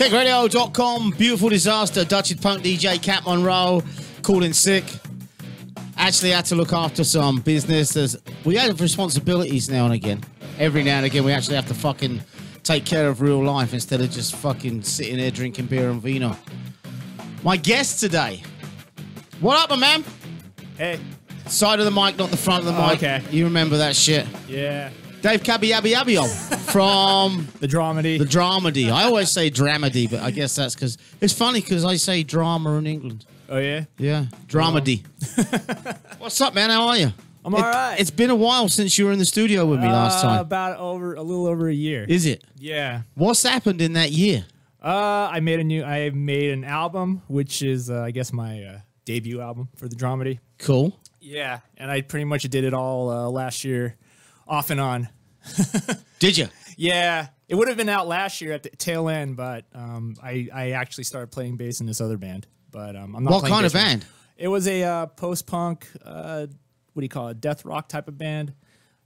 KickRadio.com, beautiful disaster, Dutch's punk DJ Cat Monroe, calling sick. Actually had to look after some business. We have responsibilities now and again. Every now and again, we actually have to fucking take care of real life instead of just fucking sitting there drinking beer and vino. My guest today. What up, my man? Hey. Side of the mic, not the front of the mic. Okay. You remember that shit. Yeah. Dave Cabby from the Dramedy. The Dramedy. I always say Dramedy, but I guess that's because it's funny because I say drama in England. Oh yeah. Yeah, Dramedy. What's up, man? How are you? I'm all right. It's been a while since you were in the studio with me last time. About a little over a year. Is it? Yeah. What's happened in that year? I made an album, which is I guess my debut album for the Dramedy. Cool. Yeah, and I pretty much did it all last year, off and on. Did you? Yeah, it would have been out last year at the tail end, but I actually started playing bass in this other band. But I'm not. What kind of band? It was a post-punk, what do you call it, death rock type of band.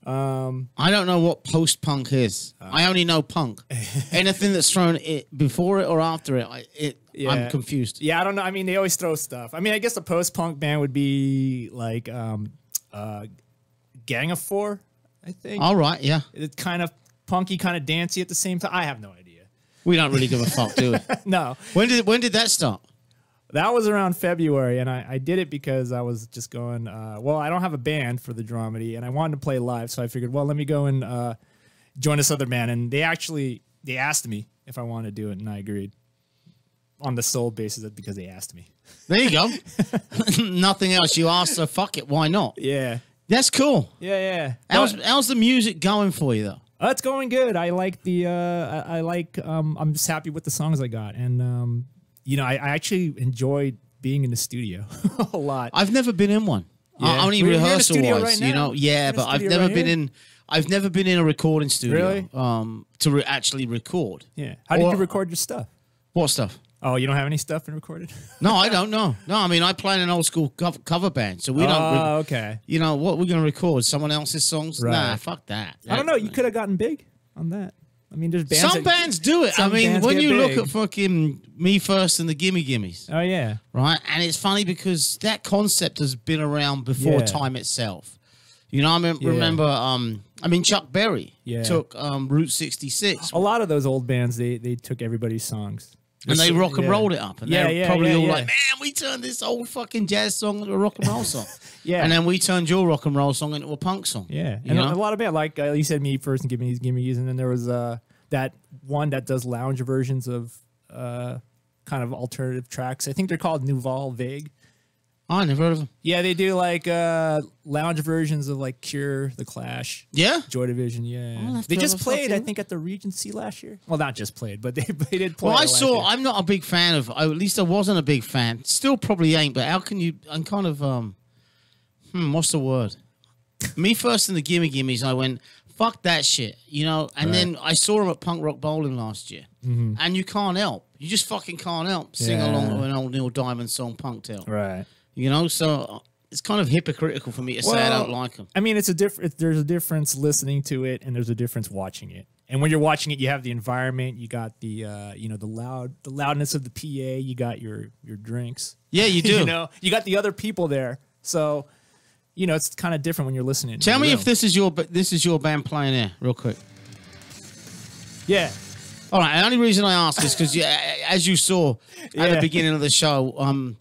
I don't know what post-punk is. I only know punk. Anything that's thrown before it or after it, yeah. I'm confused. Yeah, I don't know. I mean, they always throw stuff. I mean, I guess a post-punk band would be like Gang of Four, I think. All right, yeah. It's kind of punky, kind of dancey at the same time. I have no idea. We don't really give a fuck, do we? No. When did that start? That was around February, and I did it because I was just going, well, I don't have a band for the Dramedy, and I wanted to play live, so I figured, well, let me go and join this other band. And they asked me if I wanted to do it, and I agreed on the sole basis that because they asked me. There you go. Nothing else. You asked, so fuck it. Why not? Yeah. That's cool. Yeah, yeah. How's the music going for you, though? It's going good. I like the, I'm just happy with the songs I got, and, you know, I actually enjoyed being in the studio a lot. I've never been in one. Yeah. Only rehearsal wise, right you know. Yeah, but I've never been in. I've never been in a recording studio. Really? To actually record. Yeah. How did you record your stuff? What stuff? Oh, you don't have any stuff been recorded? No, I don't know. No, I mean I play in an old school cover band, so we don't. Oh, okay. You know what we're gonna record? Someone else's songs? Right. Nah, fuck that. I don't know. You could have gotten big on that. I mean, there's bands. Some bands do it. I mean, when you look at fucking Me First and the Gimme Gimmes. Oh, yeah. Right? And it's funny because that concept has been around before time itself. You know, I mean, remember, I mean, Chuck Berry took Route 66. A lot of those old bands, they took everybody's songs. And they rock and rolled it up. And they're probably all like, man, we turned this old fucking jazz song into a rock and roll song. And then we turned your rock and roll song into a punk song. Yeah. And a lot of bands, like you said, Me First and Gimme Gimmes. And then there was that one that does lounge versions of kind of alternative tracks. I think they're called Nouveau Vague. Oh, I never heard of them. Yeah, they do like lounge versions of like Cure, The Clash. Yeah? Joy Division, yeah. They just played, I think, at the Regency last year. Well, not just played, but they did play. Well, I'm not a big fan of, at least I wasn't a big fan. Still probably ain't, but how can you, I'm kind of, what's the word? Me First and the Gimme Gimmes, I went, fuck that shit, you know? And then I saw him at Punk Rock Bowling last year. And you can't help. You just fucking can't help sing along with an old Neil Diamond song, Punk Tale. Right. You know, so it's kind of hypocritical for me to say I don't like them. I mean, there's a difference listening to it, and there's a difference watching it. And when you're watching it, you have the environment, you got the you know, the loudness of the PA, you got your drinks. Yeah, you do. You know, you got the other people there, so you know it's kind of different when you're listening. Tell me if this is your band playing there, real quick. Yeah. All right. The only reason I ask is because, as you saw at the beginning of the show,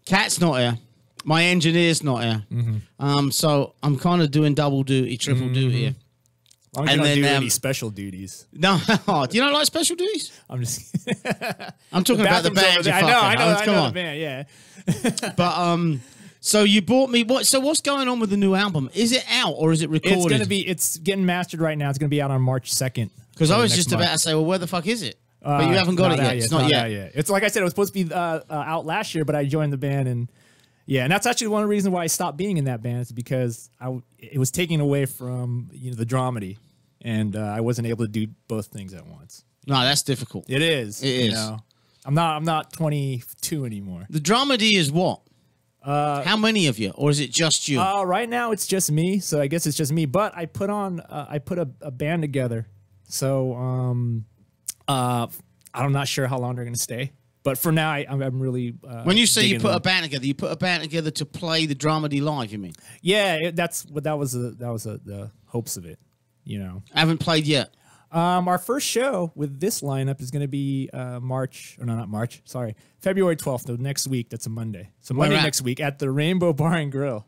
Cat's not here. My engineer's not here. So I'm kind of doing double duty, triple duty here. As long as you don't do any special duties. No, do you not like special duties? I'm just. I'm talking about the band. I know the band. Yeah. But so you bought me what? So what's going on with the new album? Is it out or is it recorded? It's getting mastered right now. It's gonna be out on March 2nd. Because I was just about to say, well, where the fuck is it? But you haven't got it yet. It's not yet. It's like I said, it was supposed to be out last year, but I joined the band, and and that's actually one of the reasons why I stopped being in that band is because it was taking away from the Dramedy, and I wasn't able to do both things at once. No, that's difficult. It is. It is. You know? I'm not 22 anymore. The Dramedy is what? How many of you, or is it just you? Right now it's just me, so I guess it's just me. But I put a band together. So I I'm not sure how long they're going to stay. But for now, I'm really. When you say you put a band together, you put a band together to play the Dramedy live. You mean? Yeah, that was the hopes of it. You know, I haven't played yet. Our first show with this lineup is going to be February 12th, so next week. That's a Monday. So Monday next week at the Rainbow Bar and Grill.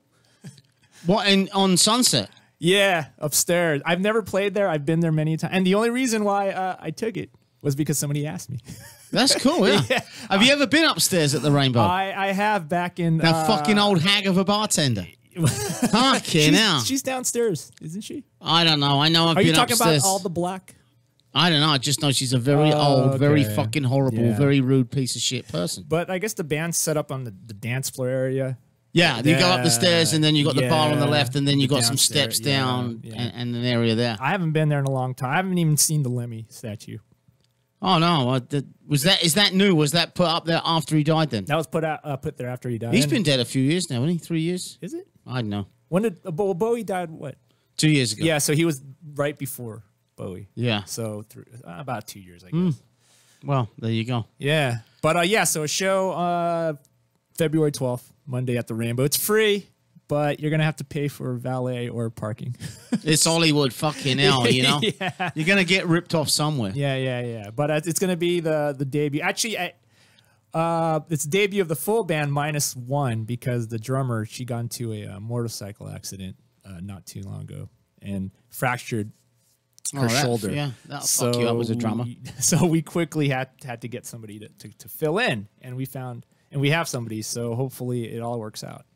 What, on Sunset? Yeah, upstairs. I've never played there. I've been there many times, and the only reason why I took it was because somebody asked me. That's cool, yeah. Yeah. Have you ever been upstairs at the Rainbow? I have back in... That fucking old hag of a bartender. Fucking hell. She's downstairs, isn't she? I don't know. I know I've Are been you talking upstairs. about all the black? I don't know. I just know she's a very old, very fucking horrible, very rude piece of shit person. But I guess the band's set up on the dance floor area. Yeah, you go up the stairs, and then you got the bar on the left, and then you got some steps down and an area there. I haven't been there in a long time. I haven't even seen the Lemmy statue. Oh no! Is that new? Was that put up there after he died? Then that was put there after he died. He's been dead a few years now, hasn't he? 3 years? Is it? I don't know. When did Bowie died? What? 2 years ago. Yeah, so he was right before Bowie. Yeah. So about 2 years, I guess. Well, there you go. Yeah, but yeah, so a show February 12th, Monday at the Rainbow. It's free, but you're gonna have to pay for valet or parking. It's Hollywood, fucking hell, you know. Yeah. You're gonna get ripped off somewhere. Yeah. But it's gonna be the debut. Actually, it's the debut of the full band minus one because the drummer, she got into a motorcycle accident not too long ago and fractured her shoulder. Yeah, that'll fuck you up as a drummer. So we quickly had to get somebody to fill in, and we have somebody. So hopefully it all works out.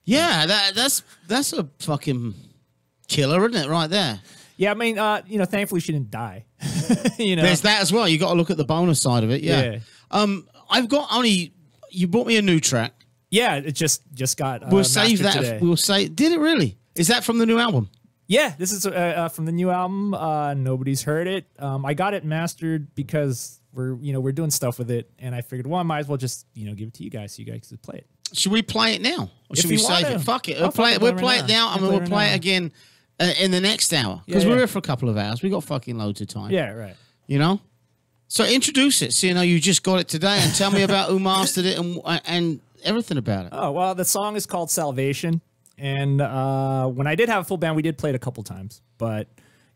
Yeah, that's a fucking killer, isn't it? Right there. Yeah, I mean, thankfully she didn't die. There's that as well. You got to look at the bonus side of it. Yeah. I've got only. You brought me a new track. Yeah, it just got. We'll save that. Today. We'll say. Did it really? Is that from the new album? Yeah, this is from the new album. Nobody's heard it. I got it mastered because we're doing stuff with it, and I figured, well, I might as well just give it to you guys so you guys could play it. Should we play it now, or should we save it? Fuck it. We'll play it now, and we'll play it again in the next hour because we're here for a couple of hours. We got fucking loads of time. Yeah, right. So introduce it. So you just got it today, and tell me about who mastered it and everything about it. Oh well, the song is called Salvation, and when I did have a full band, we did play it a couple times, but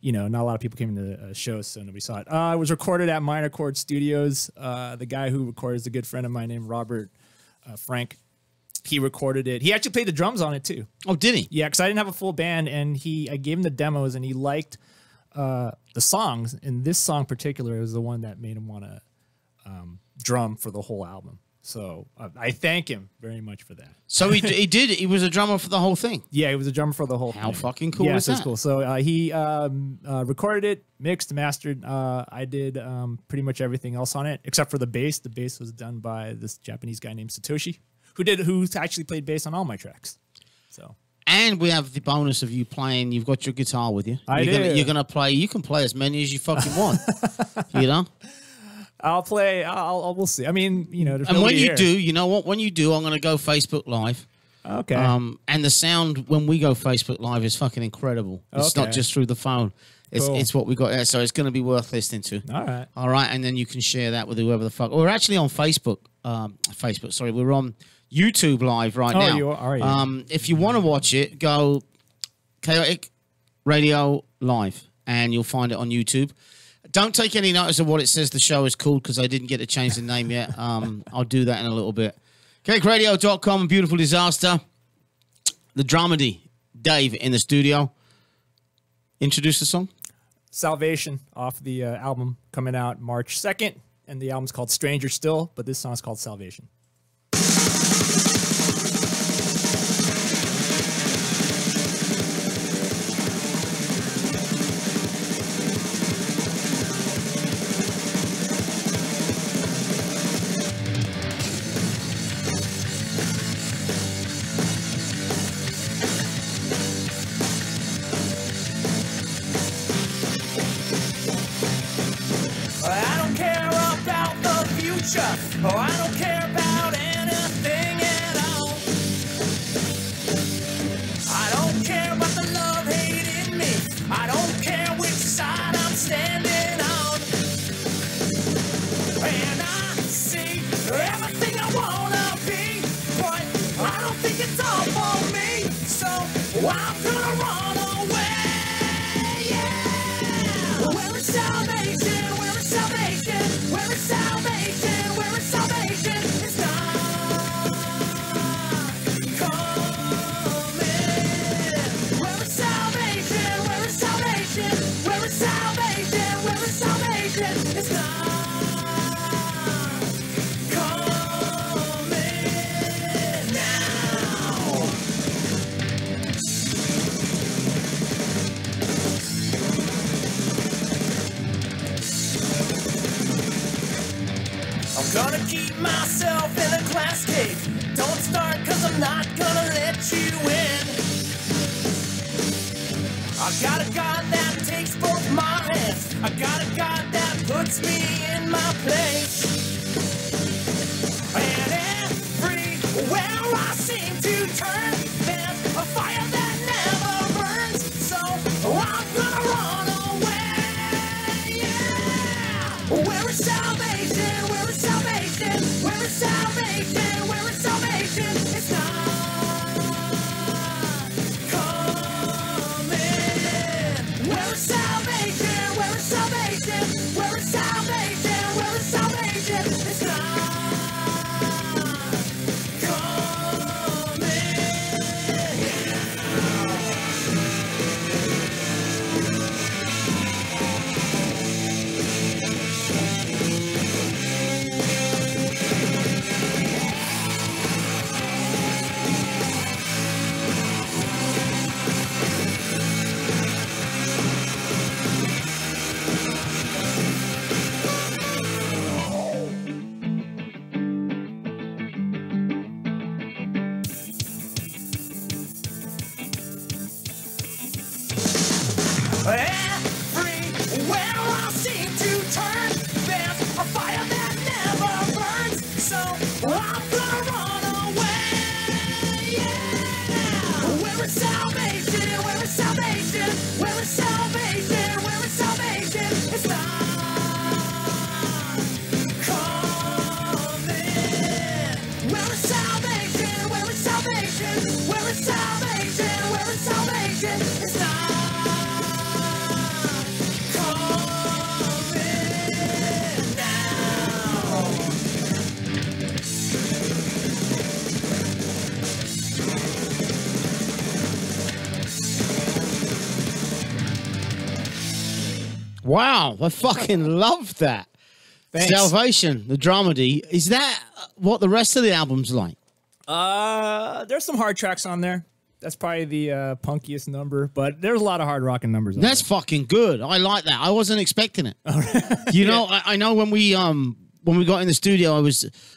not a lot of people came into the shows, so nobody saw it. It was recorded at Minor Chord Studios. The guy who recorded is a good friend of mine named Robert Frank. He recorded it. He actually played the drums on it too. Oh, did he? Yeah, because I didn't have a full band, and I gave him the demos, and he liked the songs. And this song in particular is the one that made him want to drum for the whole album. So I thank him very much for that. So he did. He was a drummer for the whole thing. Yeah, he was a drummer for the whole thing. How fucking cool is that? Yeah, cool. So he recorded it, mixed, mastered. I did pretty much everything else on it except for the bass. The bass was done by this Japanese guy named Satoshi, who actually played bass on all my tracks. So. And we have the bonus of you playing. You've got your guitar with you. You're gonna play. You can play as many as you fucking want. I'll play. We'll see. I mean, and when you do, you know what? When you do, I'm gonna go Facebook Live. Okay. And the sound when we go Facebook Live is fucking incredible. It's not just through the phone. It's what we got there. So it's gonna be worth listening to. All right. And then you can share that with whoever the fuck. We're actually on Facebook. Sorry, we're on YouTube Live right now. You are. If you want to watch it, go Chaotic Radio Live, and you'll find it on YouTube. Don't take any notice of what it says the show is called because I didn't get to change the name yet. I'll do that in a little bit. CakeRadio.com, Beautiful Disaster. The Dramedy, Dave in the studio. Introduce the song. Salvation off the album coming out March 2nd. And the album's called Stranger Still, but this song's called Salvation. I don't care about the future. Oh, I don't care about Gonna keep myself in a glass cage. Don't start, cause I'm not gonna let you in. I got a God that takes both my hands. I got a God that puts me in my place. And everywhere I seem to turn, there's a fire that never burns. So I'm gonna run away. Yeah. Where is salvation? Where is salvation? Where is salvation? Where is salvation? It's not coming. Where is salvation? Where is salvation? Where is salvation? Where is salvation? It's not coming. Everywhere I seem to turn, there's a fire that never burns. So I'm gonna run away. Yeah. Where is salvation? Where is salvation? Where is salvation? Where is salvation? It's not coming. Where is salvation? Where is salvation? Where is salvation? Where is salvation? It's not. Wow, I fucking love that. Thanks. Salvation, the Dramedy. Is that what the rest of the album's like? There's some hard tracks on there. That's probably the punkiest number, but there's a lot of hard rocking numbers on That's there. fucking good. I like that. I wasn't expecting it. You know, I know when we got in the studio,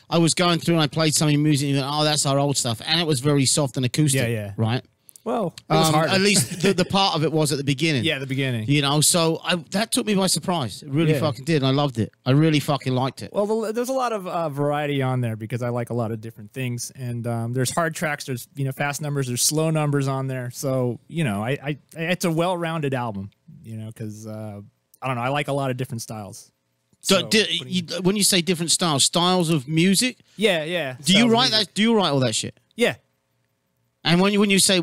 I was going through and I played some of your music and you went, oh, that's our old stuff. And it was very soft and acoustic. Yeah, yeah. Right? Well, it was hard. At least the part of it was at the beginning. Yeah, the beginning. You know, so that took me by surprise. It really fucking did. And I loved it. I really fucking liked it. Well, there's a lot of variety on there because I like a lot of different things. And there's hard tracks, there's fast numbers, there's slow numbers on there. So it's a well-rounded album. Because I don't know, I like a lot of different styles. So, when you say different styles of music, yeah. Do you write that? Do you write all that shit? Yeah. And when you say,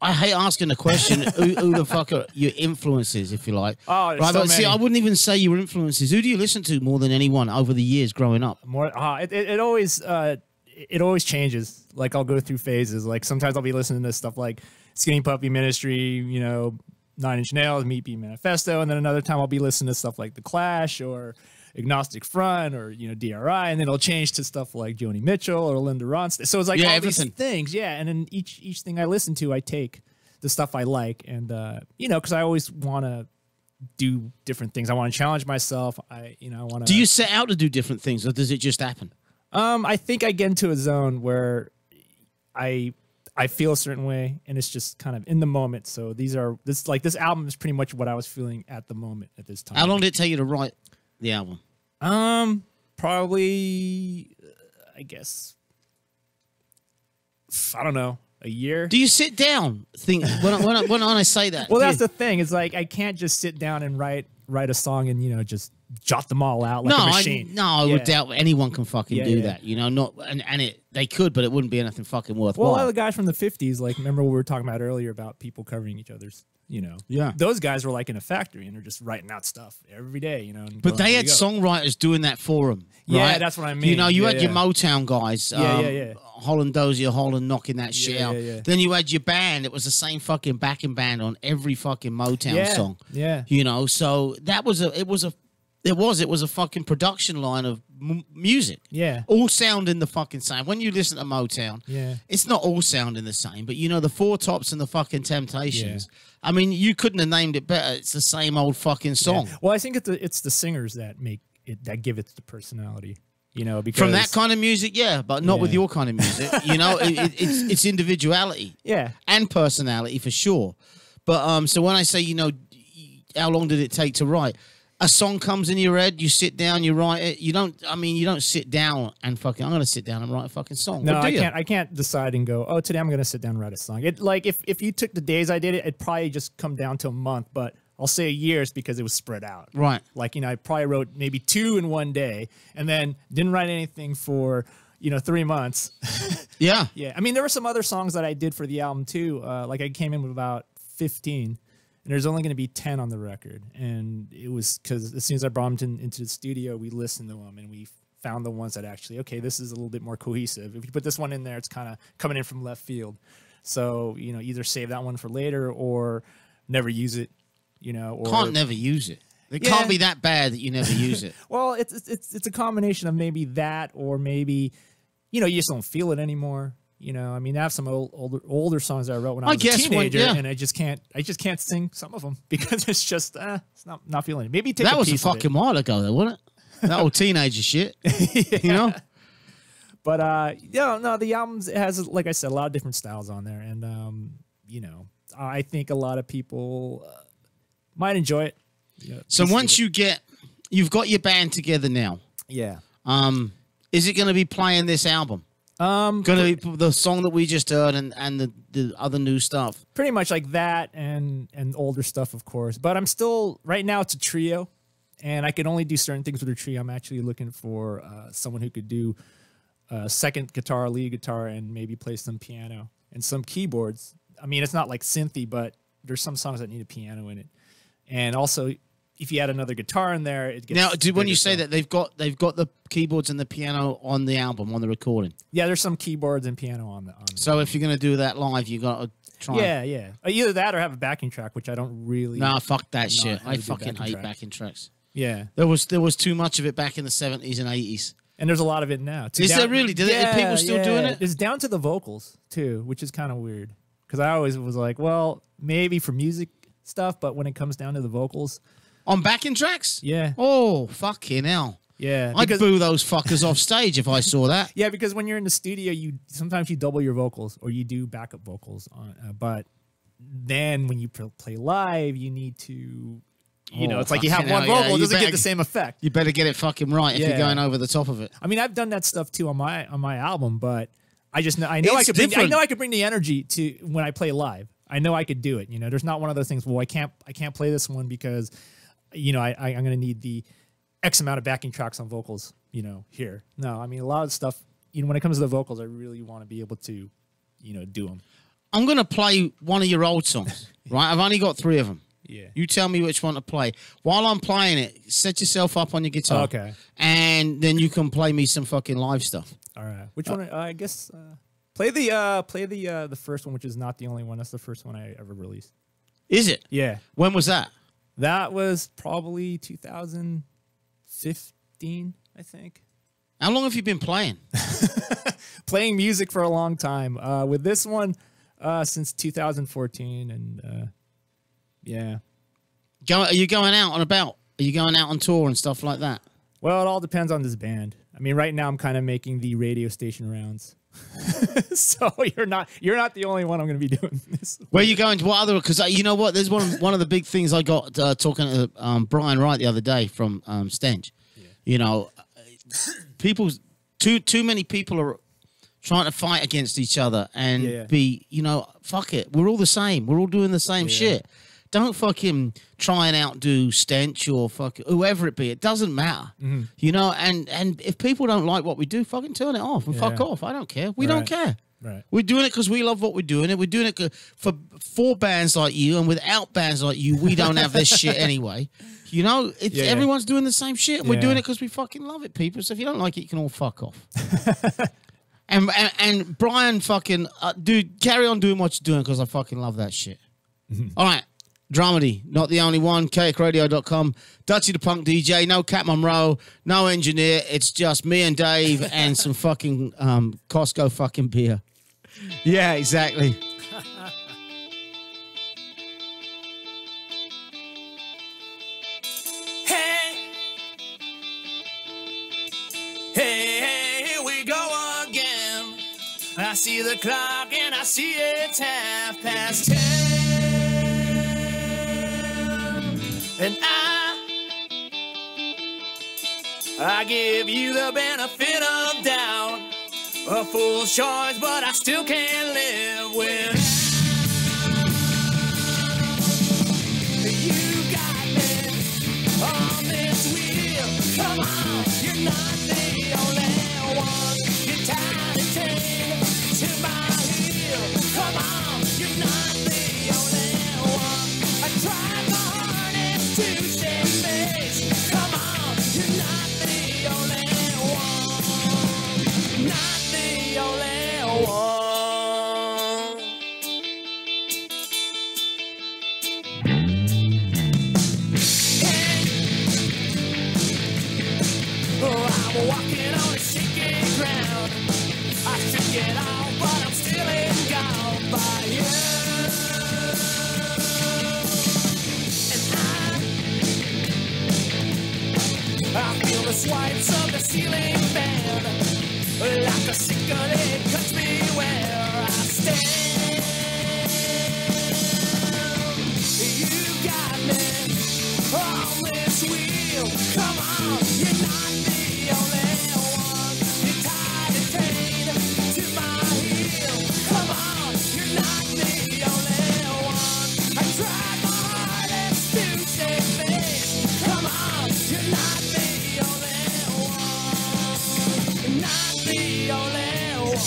I hate asking the question, who the fuck are your influences, if you like? Oh, there's right, so but see, many. I wouldn't even say your influences. Who do you listen to more than anyone over the years growing up? It always changes. Like I'll go through phases. Like sometimes I'll be listening to stuff like Skinny Puppy Ministry, 9 Inch Nails, Meat Beat Manifesto, and then another time I'll be listening to stuff like The Clash or Agnostic Front or DRI, and then it'll change to stuff like Joni Mitchell or Linda Ronstadt. So it's like all everything. these things, and then each thing I listen to, I take the stuff I like, and because I always want to do different things. I want to challenge myself. I want to. Do you set out to do different things, or does it just happen? I think I get into a zone where I feel a certain way, and it's just kind of in the moment. So this album is pretty much what I was feeling at the moment at this time. How long did it take you to write the album? Probably, I guess, I don't know, a year. Do you sit down? Think when I say that? Well, that's the thing. It's like I can't just sit down and write a song and just jot them all out like a machine. I would doubt anyone can fucking do that. They could, but it wouldn't be anything fucking worthwhile. Well, a lot of the guys from the 50s, like remember what we were talking about earlier about people covering each other's. Yeah. Those guys were like in a factory and they're just writing out stuff every day, and But they had songwriters doing that for them. Yeah, right? that's what I mean. You had your Motown guys. Yeah. Holland Dozier, Holland knocking that shit out. Yeah. Then you had your band. It was the same fucking backing band on every fucking Motown song. Yeah. So that was it was a fucking production line of music. Yeah. All sounding the fucking same. When you listen to Motown, it's not all sounding the same, but the Four Tops and the fucking Temptations. Yeah. I mean, you couldn't have named it better. It's the same old fucking song. Yeah. Well, I think it's the singers that make it, that give it the personality. You know, because From that kind of music, yeah, but not with Yeah. your kind of music. You know, it's individuality yeah. and personality for sure. But so when I say, you know, how long did it take to write? A song comes in your head, you sit down, you write it. You don't. I mean, you don't sit down and fucking. I'm gonna sit down and write a fucking song. No, Or do I you? can't. I can't decide and go. Oh, today I'm going to sit down and write a song. It like if you took the days I did it, it'd probably just come down to a month. But I'll say years because it was spread out. Right. Like, you know, I probably wrote maybe 2 in one day, and then didn't write anything for 3 months. Yeah. Yeah, I mean, there were some other songs that I did for the album too. Like I came in with about 15, and there's only going to be 10 on the record. And it was because as soon as I brought them into the studio, we listened to them and we found the ones that actually, okay, this is a little bit more cohesive. If you put this one in there, it's kind of coming in from left field. So, you know, either save that one for later or never use it, or Can't never use it. It Yeah. can't be that bad that you never use it. well, it's a combination of maybe that or maybe, you just don't feel it anymore. I mean, I have some older songs that I wrote when I was a teenager, and I just can't sing some of them because it's just it's not feeling it. Maybe take That a was a piece of it. fucking while ago, though, wasn't it? That old teenager shit. You know? But no, the album has, like I said, a lot of different styles on there, and I think a lot of people might enjoy it. So once you've got your band together now, yeah, is it going to be playing this album? Going to be the song that we just heard and the other new stuff? pretty much like that and older stuff, of course. But I'm still right now. It's a trio, and I can only do certain things with a trio. I'm actually looking for someone who could do second guitar, lead guitar, and maybe play some piano and some keyboards. I mean, it's not like synthy, but there's some songs that need a piano in it. And also, if you add another guitar in there, it gets Now, when you bigger, say so- that they've got the keyboards and the piano on the album, on the recording. yeah, there's some keyboards and piano on the. So if you're going to do that live, you got to try. Yeah. Either that or have a backing track, which I don't really. Nah, fuck that not shit. how I to do fucking backing hate track. backing tracks. Yeah, There was too much of it back in the 70s and 80s. and there's a lot of it now. Too. Is there really? Are people still doing it? It's down to the vocals too, which is kind of weird. Because I always was like, well, maybe for music stuff, but when it comes down to the vocals, On backing tracks? yeah, Oh, fucking hell. yeah, I'd boo those fuckers off stage if I saw that. yeah, because when you're in the studio, sometimes you double your vocals or you do backup vocals on, but then when you play live, you need to. Oh, It's like you have fucking one hell, yeah. vocal, it You doesn't better- get the same effect. You better get it fucking right if Yeah. you're going over the top of it. I mean, I've done that stuff too on my album, but I know I It's could bring, I different. know I could bring the energy to when I play live. I know I could do it. There's not one of those things. Well, I can't play this one because I'm going to need the X amount of backing tracks on vocals. Here. No, I mean a lot of stuff. When it comes to the vocals, I really want to be able to, do them. I'm going to play one of your old songs, right? I've only got 3 of them. Yeah. You tell me which one to play. While I'm playing it, set yourself up on your guitar. Okay. And then you can play me some fucking live stuff. All right. Which one? I guess play the first one, which is not the only one. That's the first one I ever released. Is it? Yeah. When was that? That was probably 2015, I think. How long have you been playing? Playing music for a long time. With this one, since 2014, and yeah. Are you going out and about? Are you going out on tour and stuff like that? Well, it all depends on this band. I mean, right now I'm kind of making the radio station rounds. So you're not the only one I'm going to be doing this. Where are you going to? What other? Because you know what? There's one of the big things I got talking to Brian Wright the other day from Stench. Yeah. People, too many people are trying to fight against each other and be, fuck it. We're all the same. We're all doing the same shit. Don't fucking try and outdo Stench or whoever it be. It doesn't matter. And if people don't like what we do, fucking turn it off and fuck off. I don't care. We don't care. Right. We're doing it because we love what we're doing. We're doing it for bands like you, and without bands like you, we don't have this shit anyway. Everyone's doing the same shit. And we're doing it because we fucking love it, people. So if you don't like it, you can all fuck off. and Brian, fucking dude, carry on doing what you're doing because I fucking love that shit. All right. Dramedy, not the only one. KXRadio.com. Dutchy the Punk DJ. No Cat Monroe. No engineer. It's just me and Dave and some fucking Costco fucking beer. Yeah, exactly. Hey, hey. I see the clock and I see it's 10:30. And I give you the benefit of doubt. A fool's choice, but I still can't live with. You got me on this wheel. Come on, you're not the only one. You're tied and chained to my heel. Come on, you're not the only one. I tried my hardest to save face. Come on, you're not the only one. Not the only one. Oh, I'm walking on a shaky ground. I should get off, but I'm still engulfed by you. And I feel the swipes of the ceiling fan. Like a sickle, it cuts me where I stand. You got me on this wheel. Come on, you're not the only one. You're tied and chained to my heel. Come on, you're not the only one. I tried my hardest to save face. Come on, you're not the only one. Not the only one.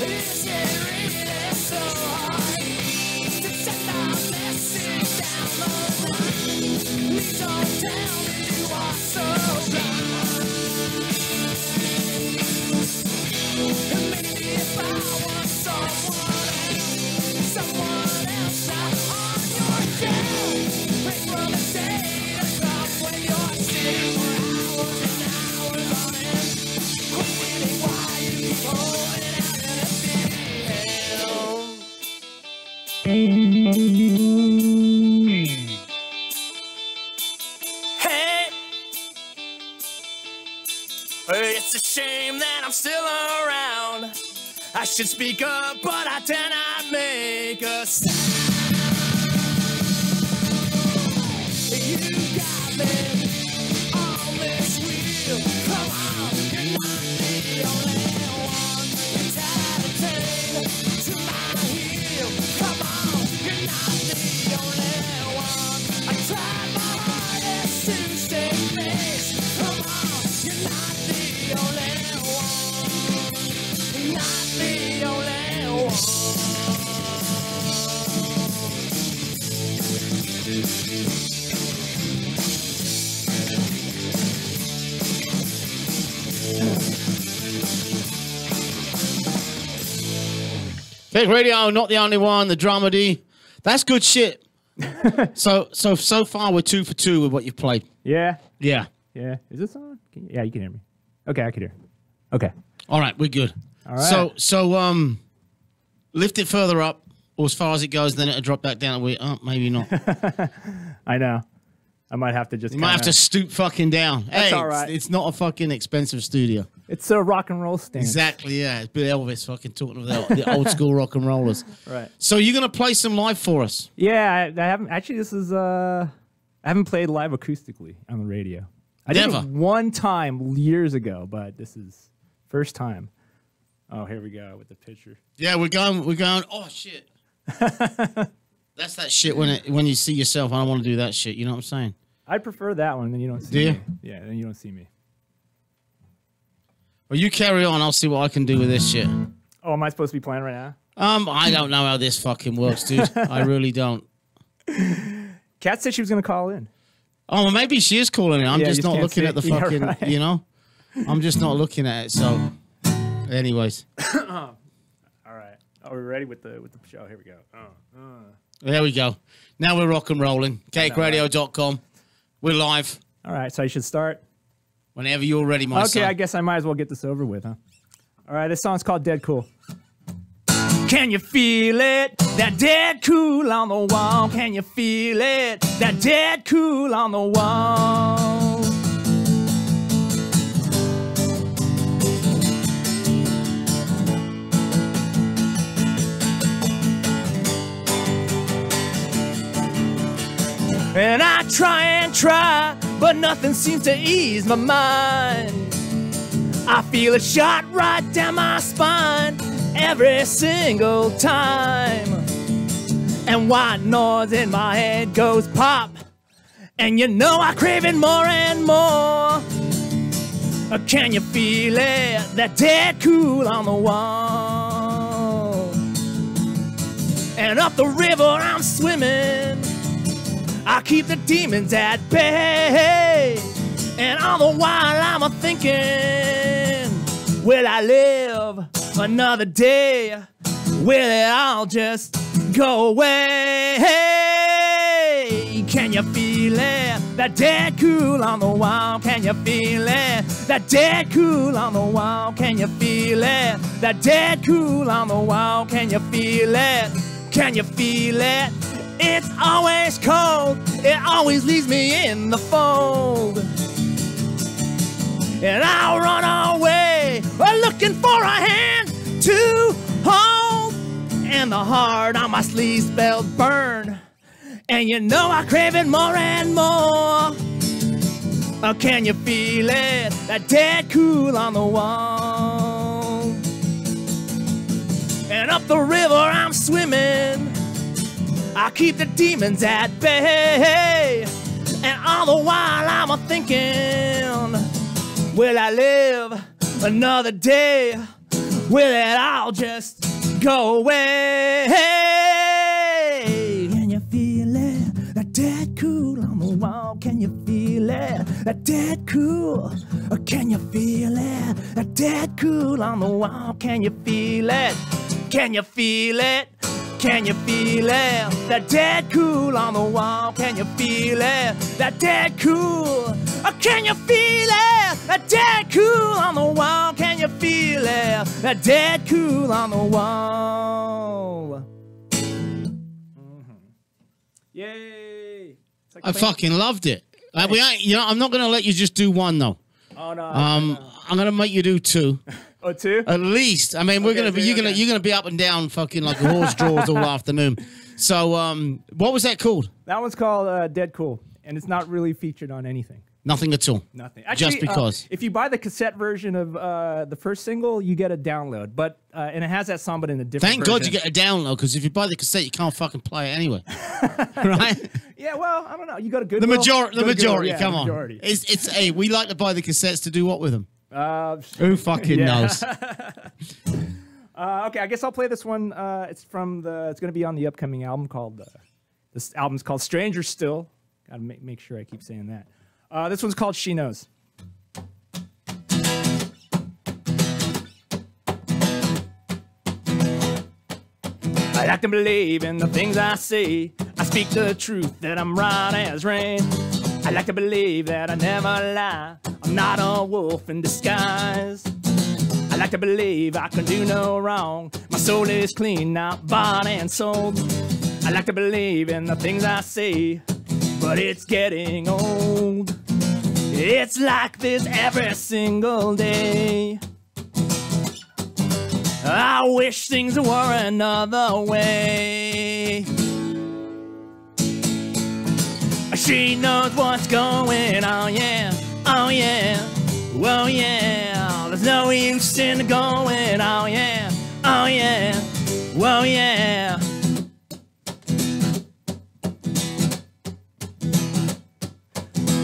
Is it really so hard to set my message down the line? Please don't tell me you are so blind. Maybe if I was someone else out on your shelf, wait for the day to come when you're sitting for hours and hours on end, questioning why you keep holding out an empty Hey, it's a shame that I'm still around. I should speak up, but I dare not make a sound. You got me on this wheel. Come on, you're not the only one. You're tied and chained to my heel. Come on, you're not the only one. I tried my hardest to save face. Come on, you're not the only one. Not the only one. Fake Radio, not the only one. The Dramedy. That's good shit. So far we're 2 for 2 with what you've played. Yeah. Yeah. Yeah. Is this on? Yeah, you can hear me. Okay, I can hear. Okay. All right, we're good. All right. So lift it further up, or as far as it goes, then it'll drop back down. Maybe not. I know. I might have to just. You might have to stoop fucking down. That's hey, all right. It's not a fucking expensive studio. It's a rock and roll stand. Exactly, yeah. It's Bill Elvis fucking talking about the old school rock and rollers. Right. So you're going to play some live for us? Yeah, I haven't. Actually, this is. I haven't played live acoustically on the radio. I did Never. it one time years ago, but this is first time. Oh, here we go with the picture. Yeah, we're going. Oh shit. That's that shit when you see yourself. I don't want to do that shit. You know what I'm saying? I'd prefer that one, then you don't see Do you? me. Yeah, then you don't see me. Well, you carry on. I'll see what I can do with this shit. Oh, am I supposed to be playing right now? I don't know how this fucking works, dude. I really don't. Kat said she was going to call in. Oh, well, maybe she is calling it. I'm Yeah, just you not can't looking see at the it. Yeah, fucking, right. you know? I'm just not looking at it. So, anyways. All right. Oh, we're ready with the show. Here we go. There we go. Now we're rock and rolling. CakeRadio.com. We're live. All right, so I should start. Whenever you're ready, my son. Okay, I guess I might as well get this over with, huh? All right, this song's called Dead Cool. Can you feel it? That dead cool on the wall. Can you feel it? That dead cool on the wall. And I try and try, but nothing seems to ease my mind. I feel it shot right down my spine every single time. And white noise in my head goes pop, and you know I crave it more and more. Can you feel it? That dead cool on the wall. And up the river I'm swimming, I keep the demons at bay. And all the while I'm a thinking, will I live another day? Will it all just go away? Can you feel it? That dead cool on the wall. Can you feel it? That dead cool on the wall. Can you feel it? That dead cool on the wall. Can you feel it? Can you feel it? It's always cold. It always leaves me in the fold. And I'll run away looking for a hand to hold. And the heart on my sleeve spells burn. And you know I crave it more and more. Can you feel it? That dead cool on the wall. And up the river I'm swimming, I keep the demons at bay. And all the while I'm a-thinking, will I live another day? Will it all just go away? Can you feel it? That dead cool on the wall. Can you feel it? That dead cool. Can you feel it? That dead cool on the wall. Can you feel it? Can you feel it? Can you feel it? That dead cool on the wall. Can you feel it? That dead cool. Can you feel it? That dead cool on the wall. Can you feel it? That dead cool on the wall. Yay! I fucking loved it. We ain't, you know, I'm not gonna let you just do one though. Oh no. I'm gonna make you do two. Oh, two? At least. I mean, we're gonna be. You're gonna be up and down, fucking like a horse draws all afternoon. So, what was that called? That one's called Dead Cool, and it's not really featured on anything. Nothing at all. Nothing. Actually, Just because. If you buy the cassette version of the first single, you get a download, but and it has that song, but in a different. Thank version. God you get a download, because if you buy the cassette, you can't fucking play it anyway. Right? Yeah. Well, I don't know. You got a good. The majority. Yeah, Come the on. majority. It's hey, we like to buy the cassettes to do what with them? Who fucking yeah. knows? Okay, I guess I'll play this one. It's from the. It's going to be on the upcoming album called. This album's called Stranger Still. Got to make sure I keep saying that. This one's called She Knows. I like to believe in the things I say. I speak the truth that I'm right as rain. I like to believe that I never lie. I'm not a wolf in disguise. I like to believe I can do no wrong. My soul is clean, not bought and sold. I like to believe in the things I say, but it's getting old. It's like this every single day. I wish things were another way. She knows what's going on, yeah, oh yeah, oh yeah. There's no use in going, oh yeah, oh yeah, oh yeah.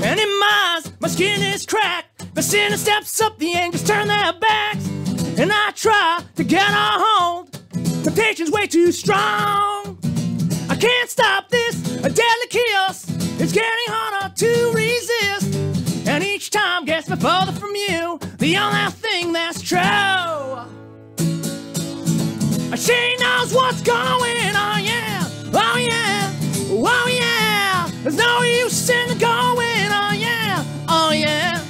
And in my skin is cracked. The sinner steps up, the angels turn their backs. And I try to get a hold. Temptation's way too strong. I can't stop this, a deadly kiss. It's getting harder to resist. And each time gets me further from you. The only thing that's true. She knows what's going on, yeah. Oh yeah, oh yeah. There's no use in going on, yeah. Oh yeah,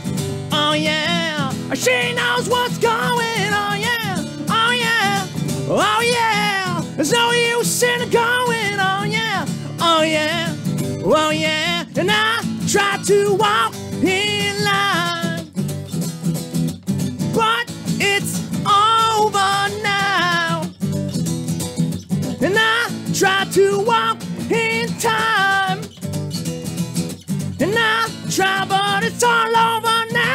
oh yeah. She knows what's going on, yeah. Oh yeah, oh yeah. There's no use in going, oh yeah, oh yeah, oh yeah. And I try to walk in line, but it's over now. And I try to walk in time, and I try, but it's all over now.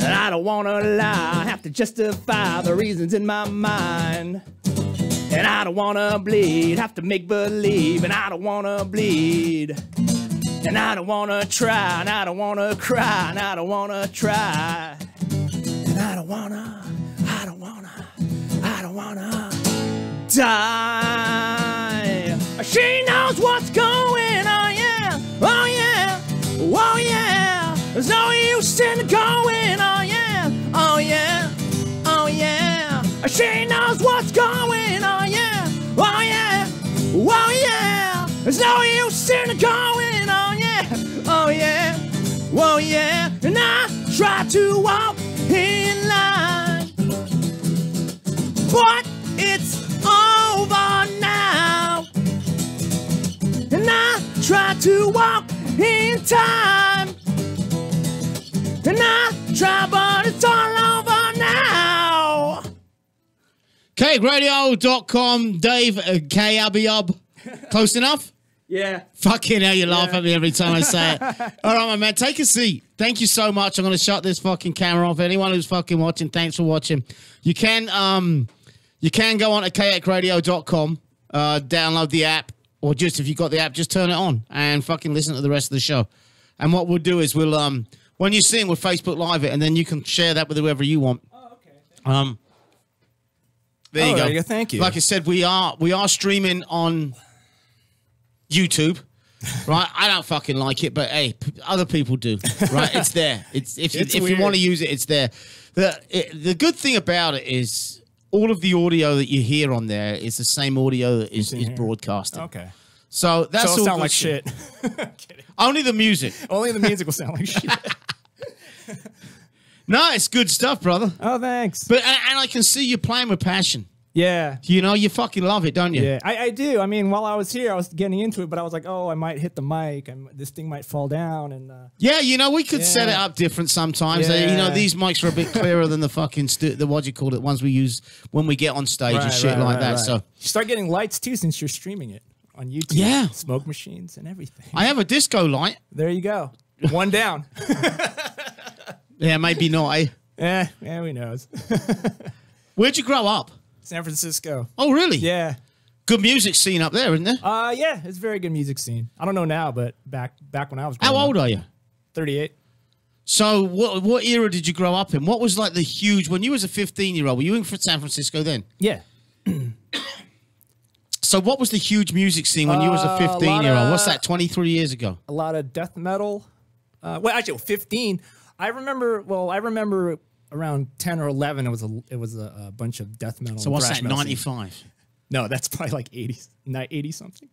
And I don't wanna lie, have to justify the reasons in my mind. And I don't wanna bleed, have to make believe, and I don't wanna bleed. And I don't wanna try, and I don't wanna cry, and I don't wanna try. And I don't wanna die. She knows what's going on, yeah, oh yeah, oh yeah. There's no use in going, oh yeah, oh yeah, oh yeah. She knows what's going on, yeah, oh yeah, oh yeah. There's no use in going on, yeah, oh yeah, oh yeah. And I try to walk in line, but it's over now. And I try to walk in time, and I try, but it's all over now. KRadio.com, Dave, K-Abby-Ub. Close enough? Yeah. Fucking hell, you laugh at me every time I say it. All right, my man, take a seat. Thank you so much. I'm going to shut this fucking camera off. Anyone who's fucking watching, thanks for watching. You can go on to KXRadio.com, download the app, or just if you've got the app, just turn it on and fucking listen to the rest of the show. And what we'll do is we'll, when you sing, we'll Facebook Live it, and then you can share that with whoever you want. Oh, okay. There you go. Thank you. Like I said, we are streaming on YouTube, right? I don't fucking like it, but hey, other people do, right? It's there. If you want to use it, it's there. The good thing about it is all of the audio that you hear on there is the same audio that is broadcasted. Okay. So that's So all it'll sound good like shit. shit. Only the music. Only the music will sound like shit. No, it's good stuff, brother. Oh, thanks. But and I can see you playing with passion. Yeah. You know, you fucking love it, don't you? Yeah, I do. I mean, while I was here, I was getting into it, but I was like, oh, I might hit the mic, and this thing might fall down. And yeah, you know, we could set it up different sometimes. Yeah. You know, these mics are a bit clearer than the fucking the what do you call it, ones we use when we get on stage and shit like that. So you start getting lights too since you're streaming it on YouTube. Yeah, smoke machines and everything. I have a disco light. There you go. One down. Yeah, maybe not. Eh? Yeah, who knows? Where'd you grow up? San Francisco. Oh, really? Yeah. Good music scene up there, isn't there? Yeah, it's a very good music scene. I don't know now, but back when I was growing How old up, are you? 38. So what era did you grow up in? What was like the huge, when you was a 15-year-old, were you in San Francisco then? Yeah. So what was the huge music scene when you was a 15-year-old? What's that, 23 years ago? A lot of death metal. Well, actually, 15. I remember around 10 or 11, it was a bunch of death metal. So what's thrash that, metal 95? Scene. No, that's probably like 80 something.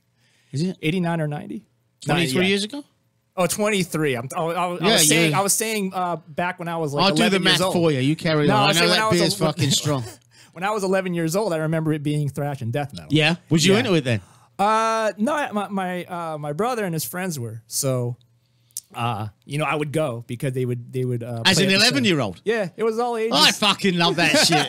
Is it? 89 or 90? 23 years ago? Oh, 23. I was saying back when I was like I'll 11 do the math years old. for you. You carry on. I know that beer's fucking strong. When I was 11 years old, I remember it being thrash and death metal. Yeah? Was you into it then? No, my brother and his friends were. So, you know, I would go because they would. As play an at the show. 11-year-old? Yeah, it was all ages. I fucking love that shit.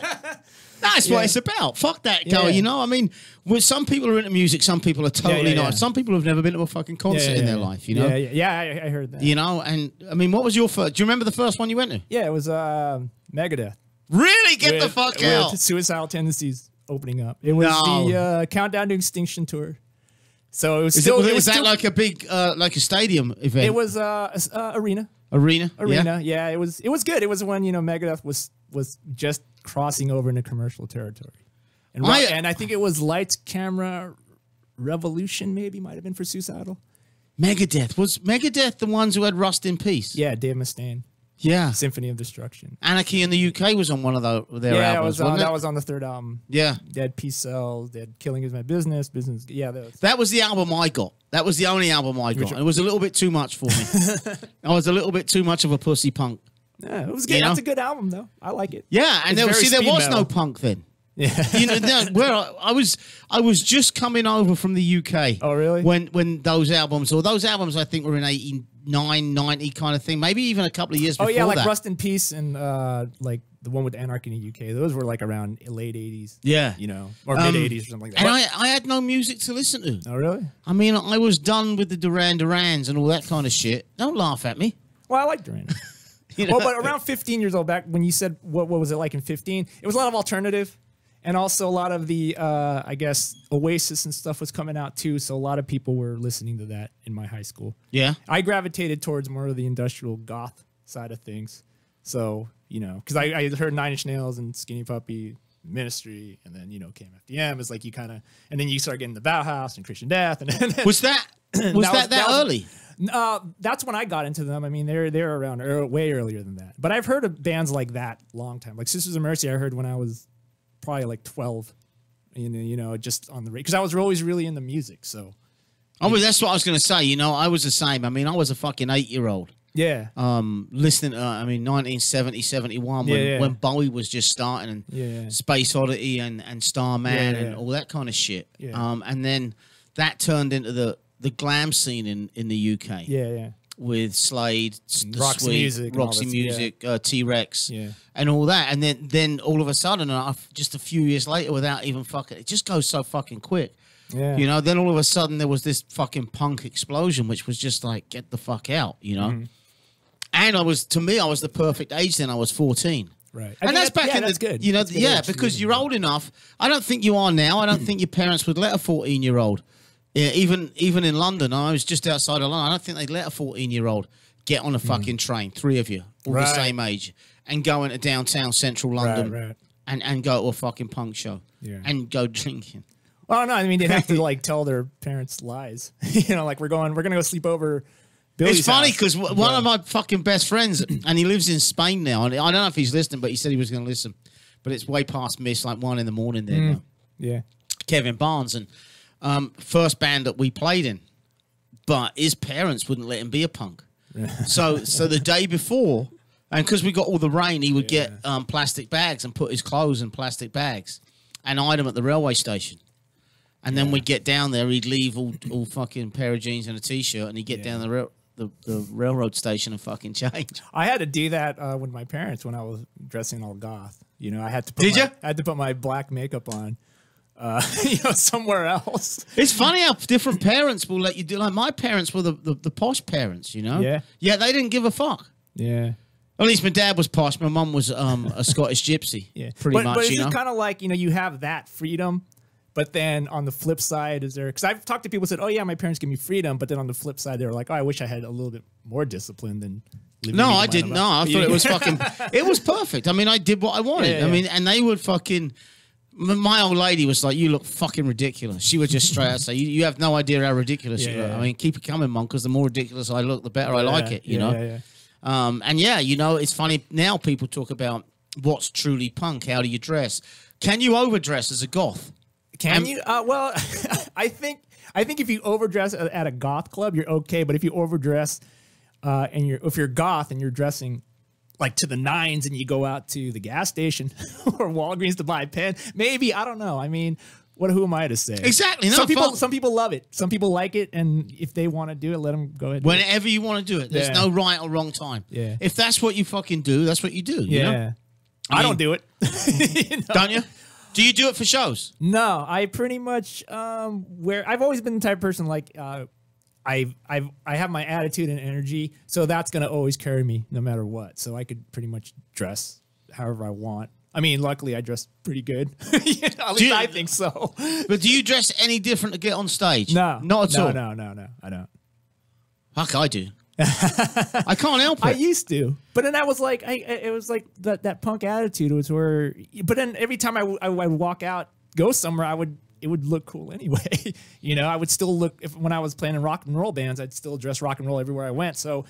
That's what it's about. Fuck that guy, you know? I mean, some people are into music, some people are totally not. Some people have never been to a fucking concert in their life, you know? Yeah, I heard that. You know, and I mean, what was your first? Do you remember the first one you went to? Yeah, it was Megadeth. Really? Get the fuck out. With Suicidal Tendencies opening up. It was the Countdown to Extinction tour. So it was was that like a big, like a stadium event? It was arena. Arena, yeah. It was good. It was when Megadeth was just crossing over into commercial territory, and I think it was Lights, Camera, Revolution. Maybe might have been for Suicidal. Megadeth was Megadeth the ones who had Rust in Peace? Yeah, Dave Mustaine. Yeah, Symphony of Destruction. Anarchy in the UK was on one of their albums. Yeah, that was on the third album. Yeah, they had Peace Cells. They had Killing Is My Business. Yeah, that was the album I got. That was the only album I got. It was a little bit too much for me. I was a little bit too much of a pussy punk. Yeah, it was good. You know? That's a good album, though. I like it. Yeah, and It's there very was speed no metal. punk then. Yeah. You know, where I was just coming over from the UK. Oh, really? When those albums I think were in 89, 90 kind of thing, maybe even a couple of years Oh before yeah, like that. Rust in Peace and like the one with Anarchy in the UK. Those were like around late 80s. Yeah. You know, or mid 80s or something like that. And I had no music to listen to. Oh really? I mean, I was done with the Duran Durans and all that kind of shit. Don't laugh at me. Well, I like Duran. You know? Well, but around 15 years old, back when you said what was it like in 15? It was a lot of alternative, and also a lot of the I guess Oasis and stuff was coming out too. So a lot of people were listening to that in my high school. Yeah. I gravitated towards more of the industrial goth side of things. So you know, because I heard Nine Inch Nails and Skinny Puppy, Ministry, and then you know KMFDM is like you kind of, and then you start getting the Bauhaus and Christian Death, and then, Was that that early? That's when I got into them. I mean, they're around way earlier than that. But I've heard of bands like that long time. Like Sisters of Mercy, I heard when I was probably like 12. You know, just on the radio because I was always really into music. So, Oh, well, that's what I was going to say. You know, I was the same. I mean, I was a fucking 8-year-old. yeah, Listening to, 1970, 71, when Bowie was just starting, and Yeah. Space Oddity and Starman Yeah, and yeah. all that kind of shit. Yeah. And then that turned into the glam scene in the UK. yeah. With Slade, the Roxy Sweet, Music and all Roxy this, Music, T-Rex, Yeah. and all that. And then all of a sudden, just a few years later, without even fucking, it just goes so fucking quick. Yeah. You know, then all of a sudden there was this fucking punk explosion, which was just like, get the fuck out, you know? Mm-hmm. And I was the perfect age then. I was 14. Right. And that's back in that's the, good. you know, That's good yeah, age. because you're old enough. I don't think you are now. I don't think your parents would let a 14-year-old, even in London. I was just outside of London. I don't think they'd let a 14-year-old get on a fucking train, 3 of you, all the Right. same age, and go into downtown central London Right. and go to a fucking punk show Yeah. and go drinking. Oh no, I mean they'd have to like tell their parents lies. You know, like we're gonna go sleep over. Billy's It's funny house. because one of my fucking best friends, and he lives in Spain now, and I don't know if he's listening, but he said he was going to listen. But it's way past miss, like 1 a.m. there now. Yeah. Kevin Barnes, and first band that we played in, but his parents wouldn't let him be a punk. So the day before, and because we got all the rain, he would get plastic bags and put his clothes in plastic bags and hide them at the railway station. And then we'd get down there, he'd leave all fucking pair of jeans and a t-shirt, and he'd get down the railroad station and fucking change. I had to do that with my parents when I was dressing all goth. You know, I had to. Put Did my, ya? I had to put my black makeup on. You know, somewhere else. It's funny how different parents will let you do. Like my parents were the posh parents, you know. Yeah. Yeah, they didn't give a fuck. Yeah. At least my dad was posh. My mum was a Scottish gypsy. Yeah. pretty but, much. But it's you know. just kind of like, you know, you have that freedom, but then on the flip side, is there? Because I've talked to people who said, "Oh yeah, my parents give me freedom," but then on the flip side, they were like, "Oh, I wish I had a little bit more discipline than." No, I didn't. No, I thought it was fucking. It was perfect. I mean, I did what I wanted. Yeah, I yeah. mean, and they would fucking. My old lady was like, "You look fucking ridiculous." She would just straight out say, "You have no idea how ridiculous you Yeah, look." yeah. I mean, keep it coming, Mum, because the more ridiculous I look, the better I like it. You know. Yeah, yeah. And yeah, you know, it's funny now. People talk about what's truly punk. How do you dress? Can you overdress as a goth? Can you? Well, I think if you overdress at a goth club, you're okay. But if you overdress and if you're goth and you're dressing like to the nines and you go out to the gas station or Walgreens to buy a pen, maybe, I don't know. I mean, who am I to say? Exactly. No, some people love it. Some people like it, and if they want to do it, let them go ahead. And do it. Whenever you want to do it, there's Yeah. no right or wrong time. Yeah. If that's what you fucking do, that's what you do. You Yeah, know? I mean- don't do it. You know? Don't you? Do you do it for shows? No, I pretty much I've always been the type of person like I have my attitude and energy, so that's gonna always carry me no matter what. So I could pretty much dress however I want. I mean, luckily I dress pretty good. You know, at least I think so. But do you dress any different to get on stage? No, Not at all. No, I don't. Fuck, I do. I can't help it. I used to, but then I was like, it was like that punk attitude was where. But then every time I would walk out, go somewhere, it would look cool anyway. You know, I would still look when I was playing in rock and roll bands, I'd still dress rock and roll everywhere I went. So,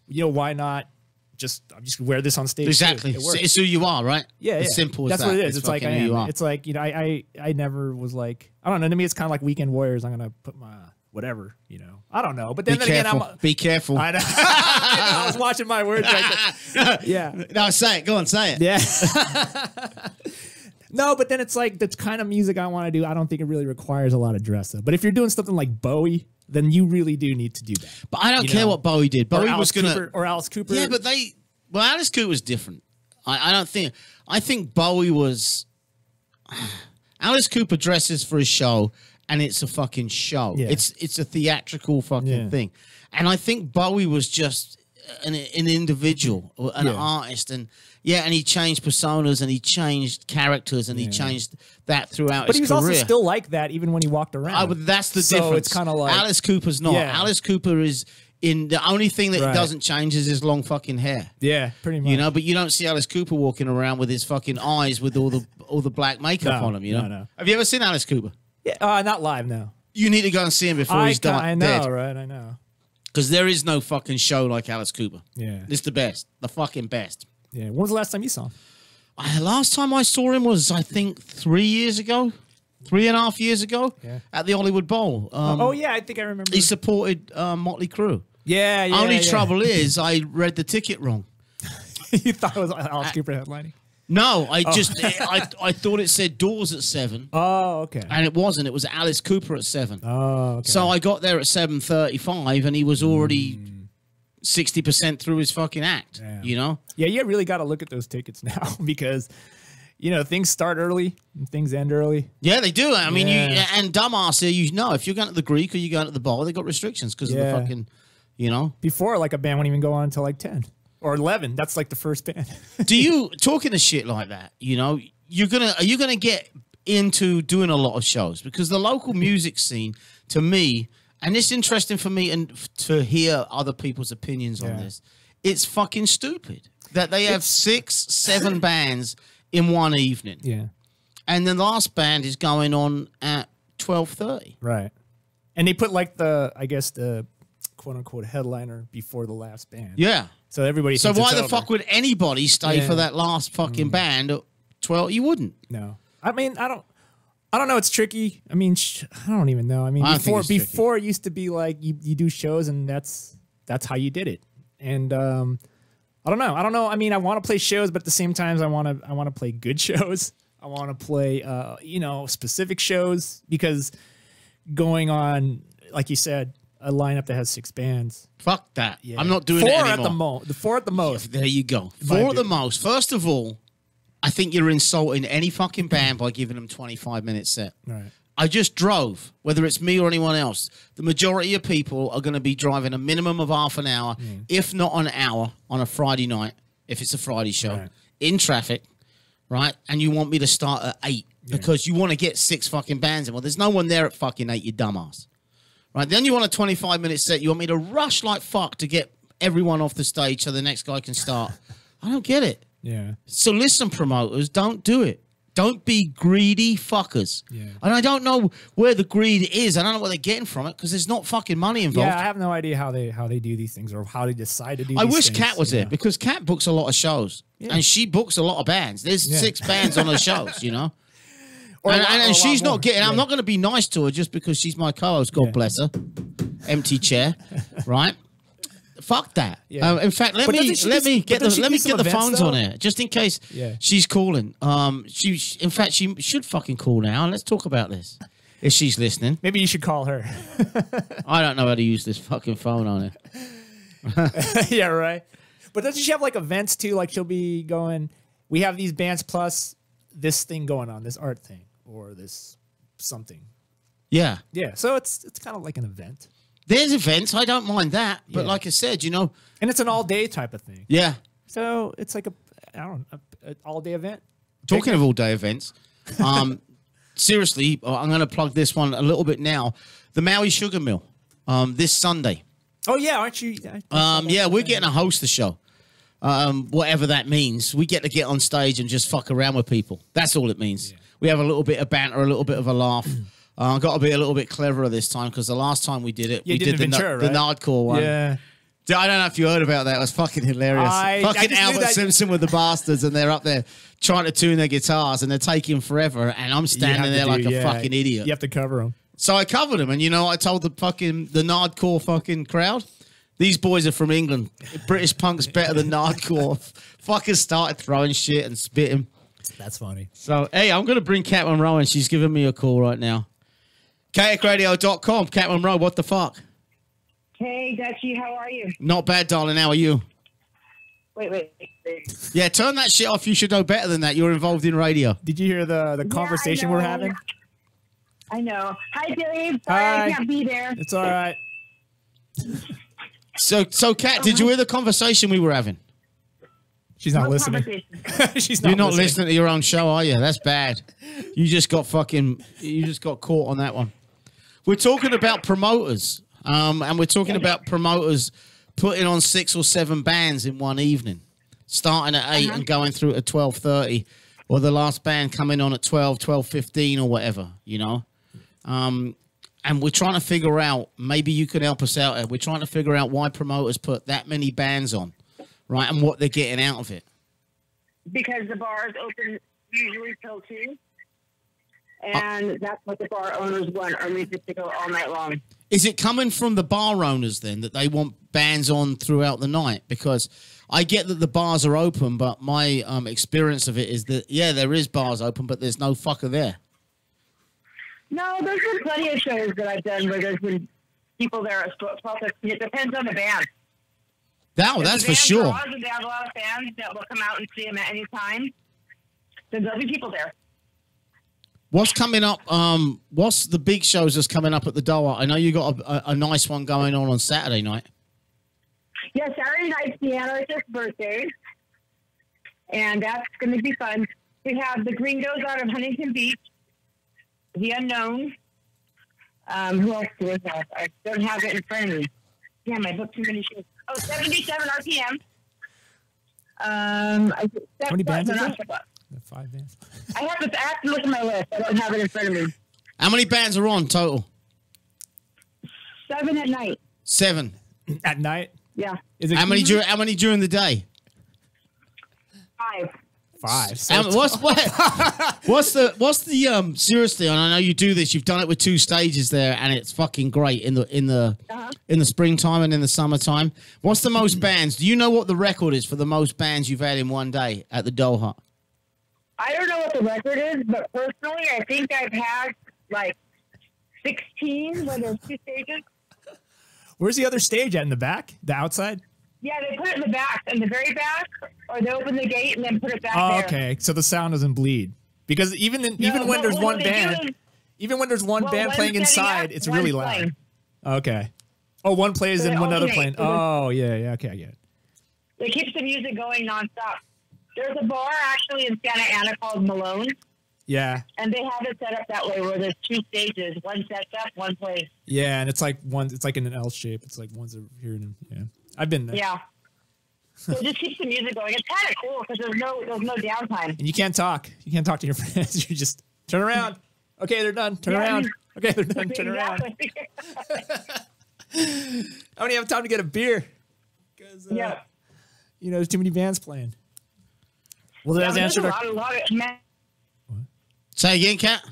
you know, why not just wear this on stage? Exactly. Too. It works. It's who you are, right? Yeah, It's yeah. simple as That's that. what it is. It's like I fucking who you am. are. It's like, you know, I never was like, I don't know. To me, it's kind of like Weekend Warriors. I'm gonna put my whatever, you know. I don't know. But then, Be again, careful. Be careful. I know. I was watching my words right there. Yeah. No, say it. Go on, say it. Yeah. No, but then it's like the kind of music I want to do. I don't think it really requires a lot of dress up. But if you're doing something like Bowie, then you really do need to do that. But I don't care what Bowie did. Bowie was going to... Or Alice Cooper. Yeah, but they... Well, Alice Cooper was different. I don't think... I think Bowie was... Alice Cooper dresses for his show, and it's a fucking show. Yeah. It's a theatrical fucking thing. And I think Bowie was just an individual, an artist, and and he changed personas, and he changed characters, and he changed that throughout but his he was career. also still like that even when he walked around. But that's the so difference. It's kind of like Alice Cooper's not. Alice Cooper is in the only thing that doesn't change is his long fucking hair. Yeah, pretty much. You know, but you don't see Alice Cooper walking around with his fucking eyes with all the black makeup on him. You know. No. Have you ever seen Alice Cooper? Yeah, not live now. You need to go and see him before he's dead. I know, right? I know. Because there is no fucking show like Alice Cooper. Yeah. It's the best. The fucking best. Yeah. When was the last time you saw him? Last time I saw him was, I think, 3 years ago. 3.5 years ago at the Hollywood Bowl. Yeah, I think I remember. He supported Motley Crue. Yeah. Only trouble is I read the ticket wrong. You thought it was Alice Cooper headlining? No, I thought it said Doors at 7. Oh, okay. And it wasn't. It was Alice Cooper at 7. Oh, okay. So I got there at 7:35, and he was already 60% through his fucking act. Damn. You know? Yeah, you really got to look at those tickets now because, you know, things start early and things end early. Yeah, they do. I mean, and dumbass here, you know, if you're going to the Greek or you're going to the Bowl, they got restrictions because of the fucking, you know. Before, like, a band wouldn't even go on until like 10 or 11. That's like the first band. Do you talking to shit like that? You know, are you gonna get into doing a lot of shows because the local music scene, to me, and it's interesting for me and to hear other people's opinions on this. It's fucking stupid that they have 6, 7 bands in one evening. Yeah. And then the last band is going on at 12:30. Right. And they put like I guess the quote unquote headliner before the last band. Yeah. So everybody. So why the over. fuck would anybody stay for that last fucking band at 12? You wouldn't. No. I mean, I don't know. It's tricky. I mean, I don't even know. I mean, before it used to be like you do shows and that's how you did it. And I don't know. I mean, I want to play shows, but at the same time, I want to play good shows. I want to play, you know, specific shows because going on, like you said, a lineup that has 6 bands. Fuck that. Yeah. I'm not doing 4 it anymore. at the most. 4 at the most. There you go. 4 at the most. First of all, I think you're insulting any fucking band by giving them 25-minute set. Right. I just drove, whether it's me or anyone else. The majority of people are going to be driving a minimum of half an hour, if not an hour, on a Friday night, if it's a Friday show, in traffic, right? And you want me to start at 8 because you want to get 6 fucking bands in. Well, there's no one there at fucking 8, you dumbass. Right? Then you want a 25-minute set. You want me to rush like fuck to get everyone off the stage so the next guy can start. I don't get it. Yeah. So listen, promoters, don't do it. Don't be greedy fuckers. Yeah. And I don't know where the greed is. I don't know what they're getting from it because there's not fucking money involved. Yeah, I have no idea how they do these things or how they decide to do these I wish things. Kat was there because Kat books a lot of shows. Yeah. And she books a lot of bands. There's 6 bands on her shows, you know? And she's not getting... I'm not going to be nice to her just because she's my co-host, God bless her. Empty chair, right? Fuck that. Yeah. In fact, let me get the phones on her just in case she's calling. She should fucking call now. Let's talk about this if she's listening. Maybe you should call her. I don't know how to use this fucking phone on her. Yeah, right. But doesn't she have like events too? Like she'll be going. We have these bands plus this thing going on, this art thing or this something. Yeah. Yeah. So it's kind of like an event. There's events. I don't mind that. But like I said, you know. And it's an all-day type of thing. Yeah. So it's like an all-day event. Talking of all-day events, seriously, I'm going to plug this one a little bit now. The Maui Sugar Mill, this Sunday. Oh, yeah. Aren't you? Yeah, we're getting to host the show. Whatever that means. We get to get on stage and just fuck around with people. That's all it means. Yeah. We have a little bit of banter, a little bit of a laugh. Got to be a little bit cleverer this time because the last time we did it, we did the Nardcore one. Yeah. I don't know if you heard about that. It was fucking hilarious. Fucking Albert Simpson with the Bastards, and they're up there trying to tune their guitars, and they're taking forever, and I'm standing there like a fucking idiot. You have to cover them. So I covered them, and you know, I told the nardcore fucking crowd, these boys are from England. British punk's better than nardcore. Fuckers started throwing shit and spitting. That's funny. So, hey, I'm going to bring Cat Monroe in. She's giving me a call right now. KXRadio.com. Cat Monroe, what the fuck? Hey, Dutchie, how are you? Not bad, darling. How are you? Wait. Yeah, turn that shit off. You should know better than that. You're involved in radio. Did you hear the conversation we're having? I know. Hi, Dave. Sorry Hi. I can't be there. It's all right. So, Kat, did you hear the conversation we were having? She's not What listening. conversation? She's not You're not listening. listening to your own show, are you? That's bad. You just got caught on that one. We're talking about promoters, and we're talking about promoters putting on 6 or 7 bands in one evening, starting at 8 and going through at 12:30, or the last band coming on at 12:15 or whatever, you know. And we're trying to figure out, maybe you could help us out here. We're trying to figure out why promoters put that many bands on, right, and what they're getting out of it. Because the bars open usually till 2. And that's what the bar owners want, our music to go all night long. Is it coming from the bar owners then that they want bands on throughout the night? Because I get that the bars are open, but my experience of it is that, yeah, there is bars open, but there's no fucker there. No, there's been plenty of shows that I've done where there's been people there at 12:15. It depends on the band. That's for sure. They have a lot of fans that will come out and see them at any time. Then there'll be people there. What's coming up? What's the big shows that's coming up at the Doha? I know you got a nice one going on Saturday night. Yeah, Saturday night's Deanna's birthday, and that's going to be fun. We have the Gringos out of Huntington Beach, the Unknown. Who else do we have? I don't have it in front of me. Damn, I booked too many shows. Oh, 77 RPM. How many bands is that? 5 bands. I have to look at my list. I don't have it in front of me. How many bands are on total? 7 at night. 7. At night? Yeah. Is it How many during the day? 5. 5. So What's the seriously? And I know you do this. You've done it with 2 stages there, and it's fucking great in the springtime and in the summertime. What's the most bands? Do you know what the record is for the most bands you've had in one day at the Doha? I don't know what the record is, but personally, I think I've had like 16 when there's 2 stages. Where's the other stage at? In the back? The outside? Yeah, they put it in the back, in the very back, or they open the gate and then put it back Oh, there. okay. So the sound doesn't bleed. Because even when there's one band, band playing inside, it's really loud. Playing. Okay. Oh, one plays So and they one other alternate. playing. Oh, yeah, okay, I get it. It keeps the music going nonstop. There's a bar actually in Santa Ana called Malone, Yeah. and they have it set up that way where there's 2 stages. One sets up, one plays. Yeah, and it's like in an L shape. It's like one's over here and yeah. I've been there. Yeah. So it just keeps the music going. It's kind of cool because there's no downtime. And you can't talk. You can't talk to your friends. You just turn around. Okay, they're done. Turn Yeah. around. Okay, they're done. Turn around. Exactly. I don't even have time to get a beer. Because, Yeah. there's too many bands playing. Well, Yeah, that's there's answered a our... lot of man. Say again, Kat.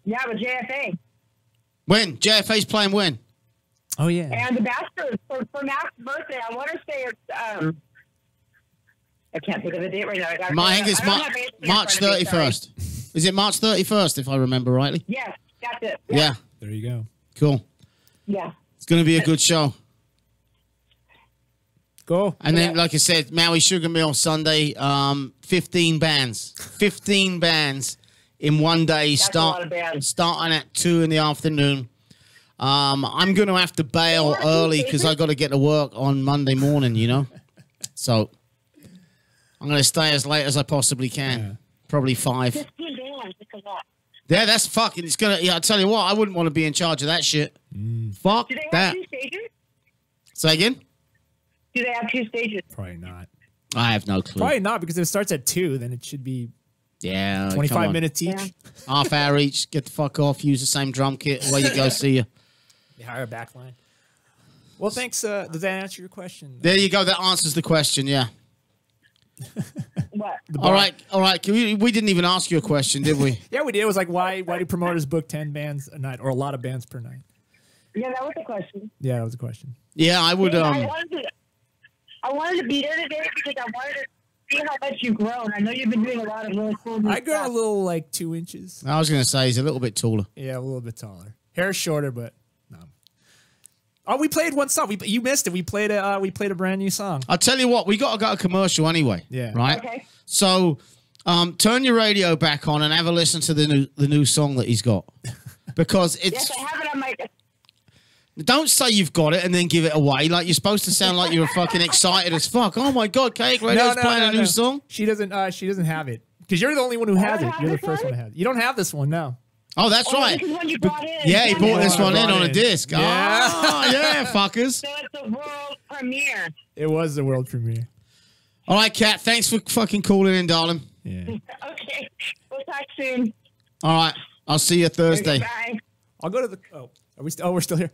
Yeah, with JFA. When? JFA's playing when? Oh, yeah. And the Bastards for Mac's birthday. I want to say it's I can't think of the date right now. I think it's March 31st. Is it March 31st, if I remember rightly? Yes, that's it. Yeah. There you go. Cool. Yeah. It's going to be a good show. Go. And then, like I said, Maui Sugar Mill Sunday, 15 bands. 15 bands in one day, That's a lot of bands. starting at 2 in the afternoon. I'm going to have to bail early because I got to get to work on Monday morning, So I'm going to stay as late as I possibly can. Yeah. Probably 5. 15 bands because of that. Yeah, that's fucking. It's gonna. Yeah, I tell you what, I wouldn't want to be in charge of that shit. Fuck Do they have that. 2 stages? Say again. Do they have 2 stages? Probably not. I have no clue. Probably not, because if it starts at 2, then it should be Yeah, 25 come on. minutes each. Yeah. Half hour each. Get the fuck off. Use the same drum kit. Away you go. See you. They hire a backline. Well, thanks. Does that answer your question? There you go. That answers the question. Yeah. What? All right. We didn't even ask you a question, did we? Yeah, we did. It was like, why do promoters book 10 bands a night or a lot of bands per night? Yeah, that was the question. Yeah, that was a question. Yeah, I would. I wanted to be there today because I wanted to see how much you've grown. I know you've been doing a lot of really cool new I grew a stuff. little, like 2 inches. I was going to say he's a little bit taller. Yeah, a little bit taller. Hair shorter, but no. Oh, we played one song. You missed it. We played a brand new song. I'll tell you what, we got to go to commercial anyway. Yeah. Right? Okay. So turn your radio back on and have a listen to the new song that he's got. Because it's... Yes, I have it on my... Don't say you've got it and then give it away. Like, you're supposed to sound like you're fucking excited as fuck. Oh, my God, Cake Radio's playing a new song? She doesn't have it. Because you're the only one who has it. have You're the this first one one? to have it. You don't have this one, no. Oh, that's right. This is one you brought in. Yeah, he brought this one in on a in. disc. Yeah. Oh, yeah, fuckers. So it's a world premiere. It was the world premiere. All right, Kat, thanks for fucking calling in, darling. Yeah. Okay. We'll talk soon. All right, I'll see you Thursday. Bye. I'll go to the. Oh, are we? We're still here.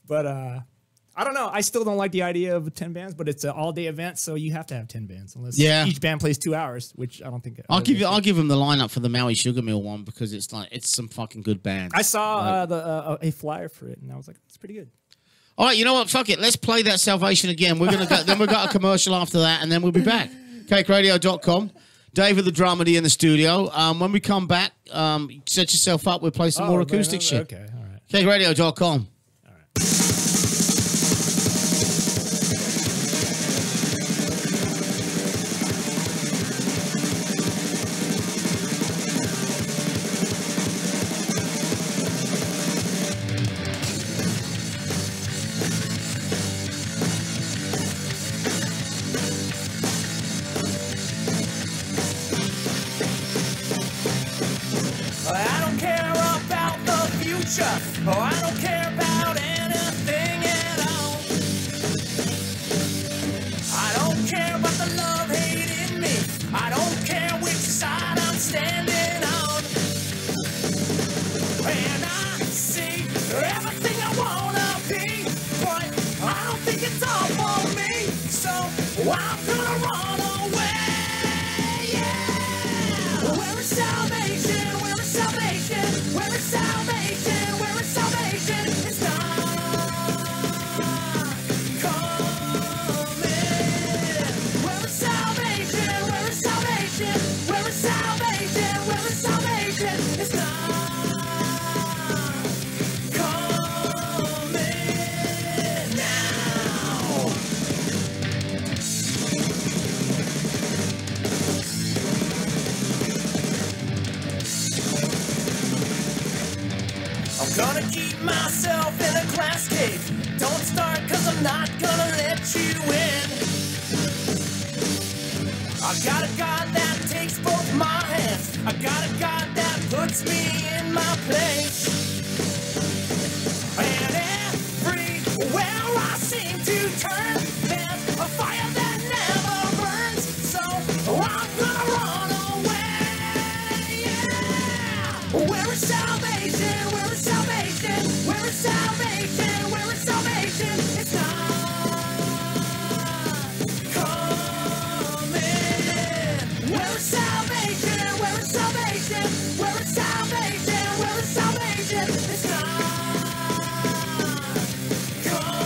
But I don't know. I still don't like the idea of 10 bands, but it's an all-day event, so you have to have 10 bands unless each band plays 2 hours, which I don't think. I'll give him the lineup for the Maui Sugar Mill one because it's some fucking good bands. I saw a flyer for it, and I was like, it's pretty good. All right, you know what? Fuck it. Let's play that Salvation again. We're gonna go. Then we've got a commercial after that, and then we'll be back. CakeRadio.com. Dave of the Dramedy in the studio. When we come back, set yourself up. We'll play some more acoustic shit. Okay, all right. CakeRadio.com. I don't care about the future. Oh, I don't care about anything at all. I don't care about the love, hate in me. I don't care which side I'm standing on. And I see everything I wanna be, but I don't think it's all for me. So I'm gonna run away. Yeah. Where is salvation? Where is salvation? Where is salvation? Where is salvation? It's not coming. Where is salvation? Where is salvation? Where is salvation? Where is salvation? It's not coming now. I'm gonna keep myself in a glass cage. Don't start, cause I'm not gonna let you in. I got a God that takes both my hands. I got a God that puts me in my place. And everywhere I seem to turn, there's a fire that never burns. So I'm gonna run away. Yeah. Where is salvation? Where is salvation? Where is salvation? Where is salvation? It's not coming. Where is salvation? Where is salvation? Where is salvation? Where is salvation? It's not coming.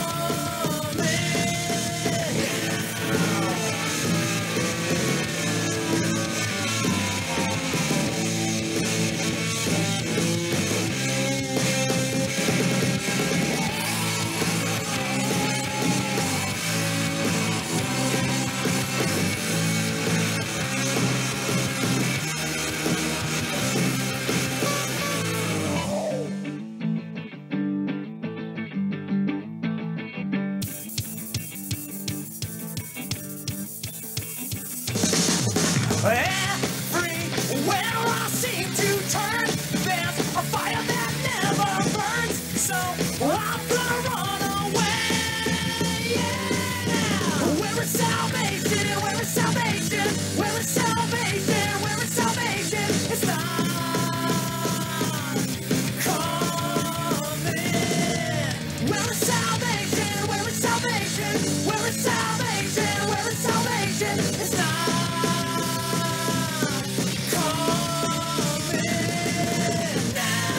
Everywhere I seem to turn, there's a fire that never burns. So I'm gonna run away. Yeah. Where is salvation? Where is salvation? Where is salvation? Where is salvation? It's not coming. Where is salvation? Where is salvation? Where is salvation? It's not coming down.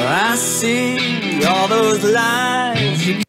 I see all those lies you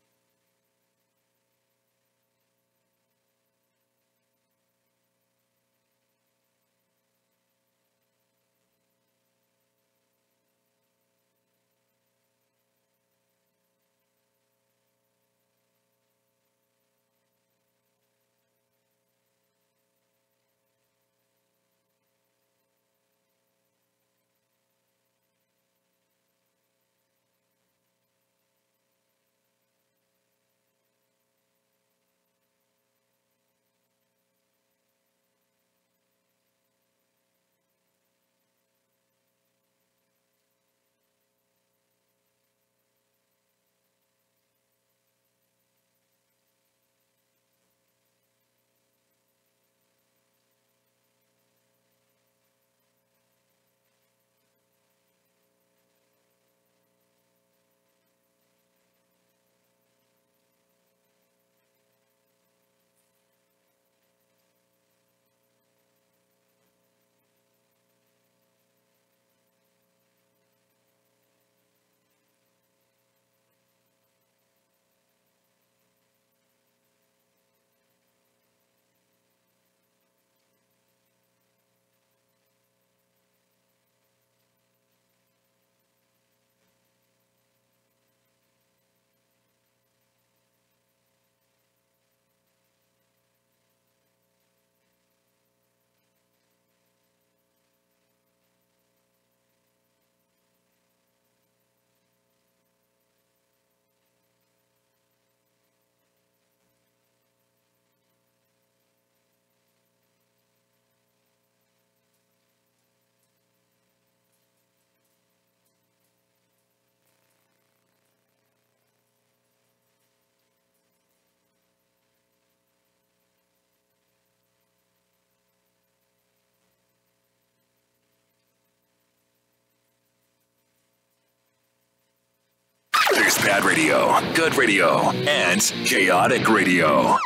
There's bad radio, good radio, and chaotic radio.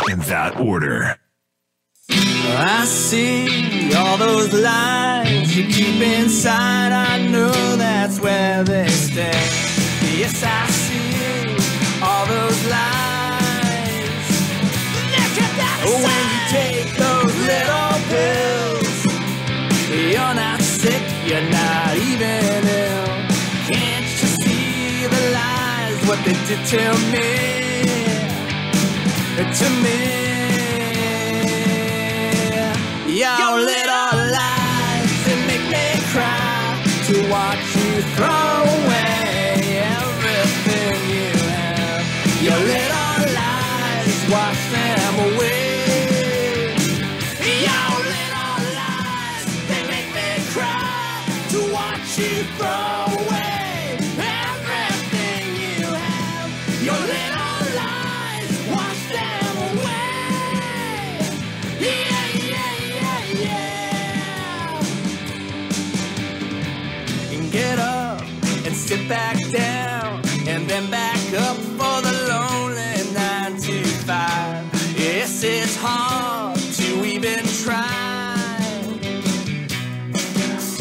In that order. I see all those lies you keep inside. I know that's where they stay. Yes, I see all those lies. When you take those little pills, you're not sick, you're not even ill. Can't you see the lies, what they did to me? To me. Yo, Your little lies that make me cry to watch you throw away everything you have. Your little lies, wash them away. Your little lies, they make me cry to watch you throw away everything you have. Your little lies, wash them away. Yeah, yeah, yeah, yeah. And get up and sit back down and then back up for the lonely 9 to 5. Yes, it's hard to even try.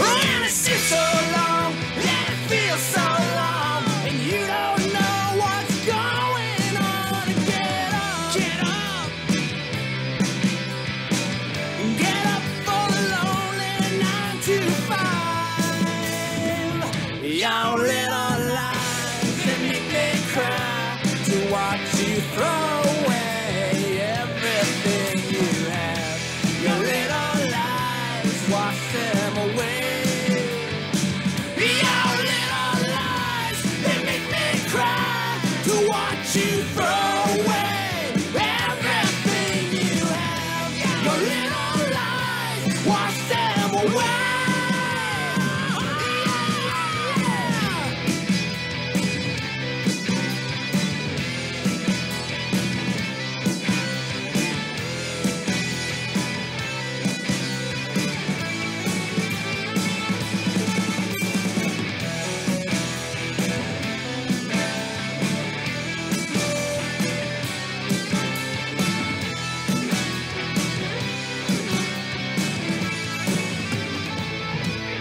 And it seems so long, and it feels so long, and you don't know what's going on. Get up, get up for the lonely 9 to 5. Your little lies that make me cry to watch you throw away everything you have. Your little lies, wash them away. Your little lies, they make me cry to watch you throw away everything you have. Your little lies, wash them away.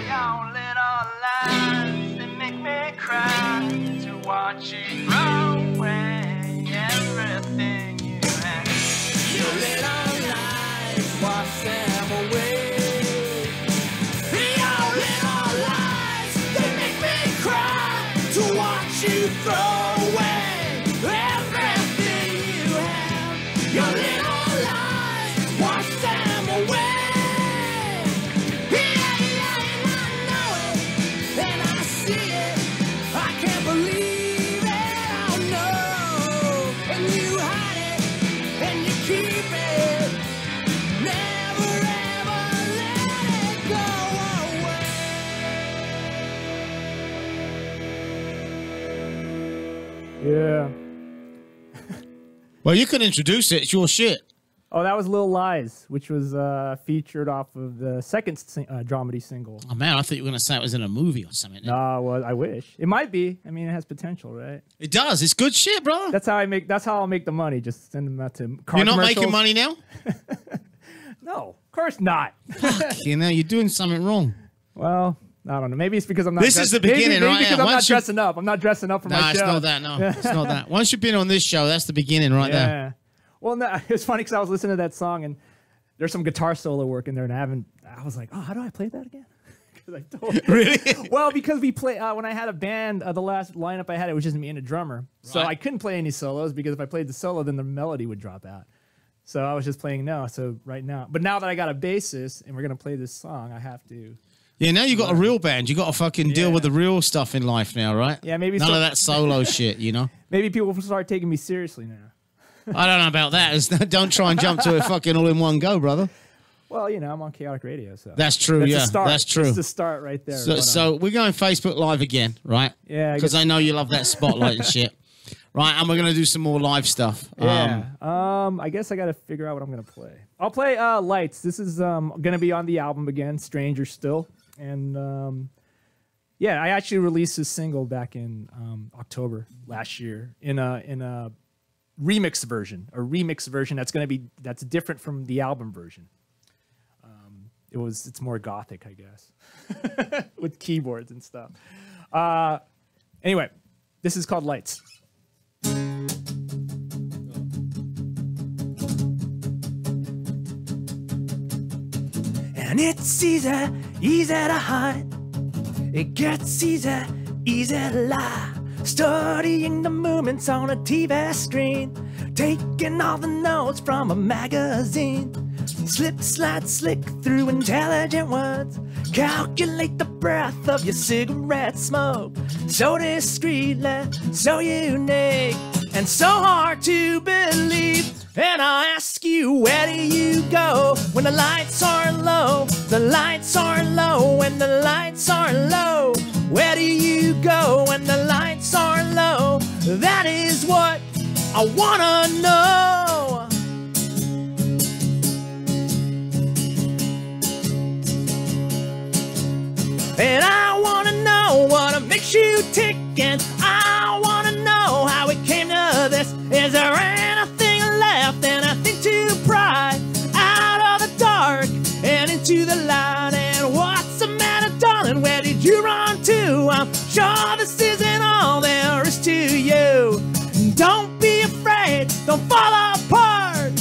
Your little lies, they make me cry to watch you throw away everything you have. Your little lies, wash them away. Your little lies, they make me cry to watch you throw away everything you have. Your little lies, wash them away. Yeah, yeah, and I know it, and I see it. I can't believe it, oh no. And you hide it, and you keep it. Never ever let it go away. Yeah. Well, you can introduce it. It's your shit. Oh, that was Little Lies, which was featured off of the second Dramedy single. Oh, man, I thought you were going to say it was in a movie or something. Nah, well, I wish it might be. I mean, it has potential, right? It does. It's good shit, bro. That's how I'll make the money. Just send them out to car You're not commercials. making money now? No, of course not. You know, you're doing something wrong. Well, I don't know. Maybe it's because I'm not. This is the beginning, maybe right because now. I'm not Once you- dressing up. I'm not dressing up for my Nah, it's show. not that. No, it's not that. Once you've been on this show, that's the beginning right there. Yeah. Well, no, it was funny because I was listening to that song and there's some guitar solo work in there, and I was like, oh, how do I play that again? Because I totally Really? Well, because we play when I had a band, the last lineup I had, it was just me and a drummer, so Right. I couldn't play any solos because if I played the solo, then the melody would drop out. So I was just playing no. So right now, but now that I got a bassist and we're gonna play this song, I have to. Yeah, now you got a real band. You got to fucking deal Yeah. with the real stuff in life now, right? Yeah, maybe None so- of that solo shit, you know? Maybe people will start taking me seriously now. I don't know about that. Don't try and jump to it fucking all in one go, brother. Well, you know, I'm on Chaotic Radio, so That's true, that's yeah. a start. That's true. That's the start right there. So, But, so we're going Facebook Live again, right? Yeah, I Because guess- I know you love that spotlight and shit. Right, and we're going to do some more live stuff. yeah. I guess I got to figure out what I'm gonna play. I'll play Lights. This is gonna be on the album again, Stranger Still, and yeah, I actually released this single back in October last year in a remix version, that's different from the album version. It's more gothic, I guess, with keyboards and stuff. Anyway, this is called Lights. And it's easy to hide. It gets easy to lie. Studying the movements on a TV screen, taking all the notes from a magazine. Slip, slide, slick through intelligent words. Calculate the breath of your cigarette smoke. So discreetly, so unique, and so hard to believe. And I ask you, where do you go when the lights are low? The lights are low when the lights are low. Where do you go when the lights are low? That is what I wanna know. And I wanna know what makes you tick, and I wanna know how it came to this. Is there anything left, and I think to pry out of the dark and into the light? And what's the matter, darling? Where did you run to? I'm sure this isn't all there is to you. Don't be afraid, don't fall apart.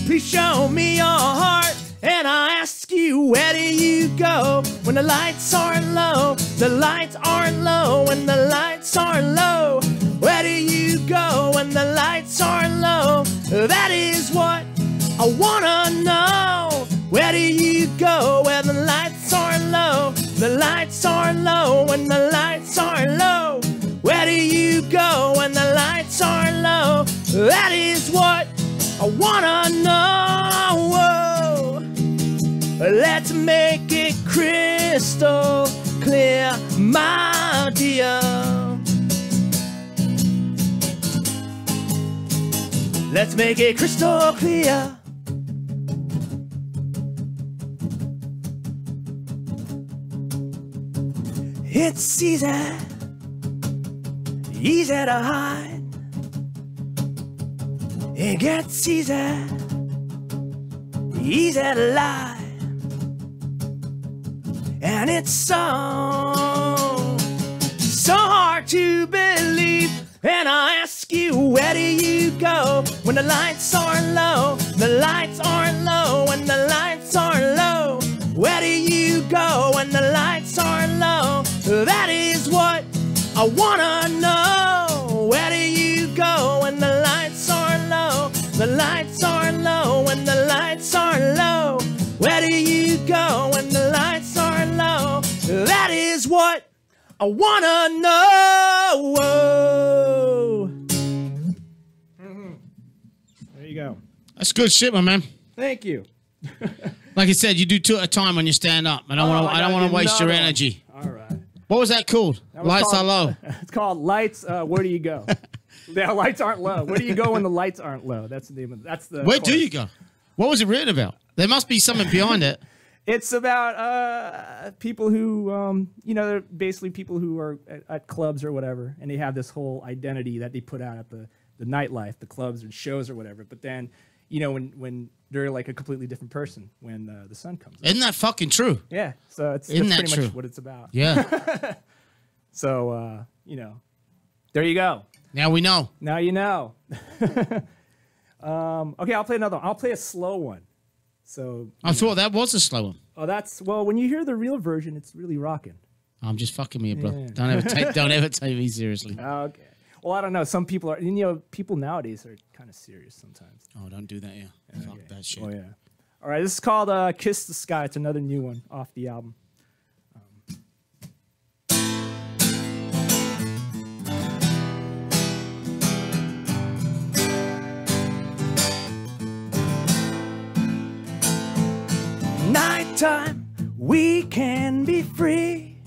Please show me your heart. And I ask you, where do you go when the lights aren't low? The lights aren't low when the lights aren't low. Where do you go when the lights aren't low? That is what I wanna know. Where do you go when the lights aren't low? The lights aren't low when the lights aren't low. Where do you go when the lights aren't low? That is what I wanna know. Let's make it crystal clear, my dear. Let's make it crystal clear. It's easy to hide. It gets easy to lie. And it's so hard to believe. And I ask you, where do you go when the lights aren't low? The lights aren't low when the lights aren't low. Where do you go when the lights aren't low? That is what I wanna know. Where do you go when the lights aren't low? The lights aren't low when the lights aren't low. Where do you go when the lights aren't low? That is what I wanna know. There you go. That's good shit, my man. Thank you. Like I said, you do two at a time when you stand up. I don't want to waste your energy. All right. What was that called? That was Lights called- are low. It's called Lights. Where do you go? The lights aren't low. Where do you go when the lights aren't low? That's the name of. That's the. Where do chorus. you go? What was it written about? There must be something behind it. It's about people who, they're basically people who are at clubs or whatever, and they have this whole identity that they put out at the nightlife, the clubs and shows or whatever. But then, when they're like a completely different person when the sun comes up. Isn't that fucking true? Yeah, so that's Isn't that pretty true? much what it's about. Yeah. So, there you go. Now we know. Now you know. Okay, I'll play another one. I'll play a slow one. So I thought that was a slow one. well, when you hear the real version, it's really rocking. I'm just fucking with you, bro. Yeah. Don't ever take me seriously. Okay. Well, I don't know. Some people are, people nowadays are kind of serious sometimes. Oh, don't do that, yeah. Fuck that shit. Oh, yeah. All right, this is called Kiss the Sky. It's another new one off the album. Nighttime, we can be free.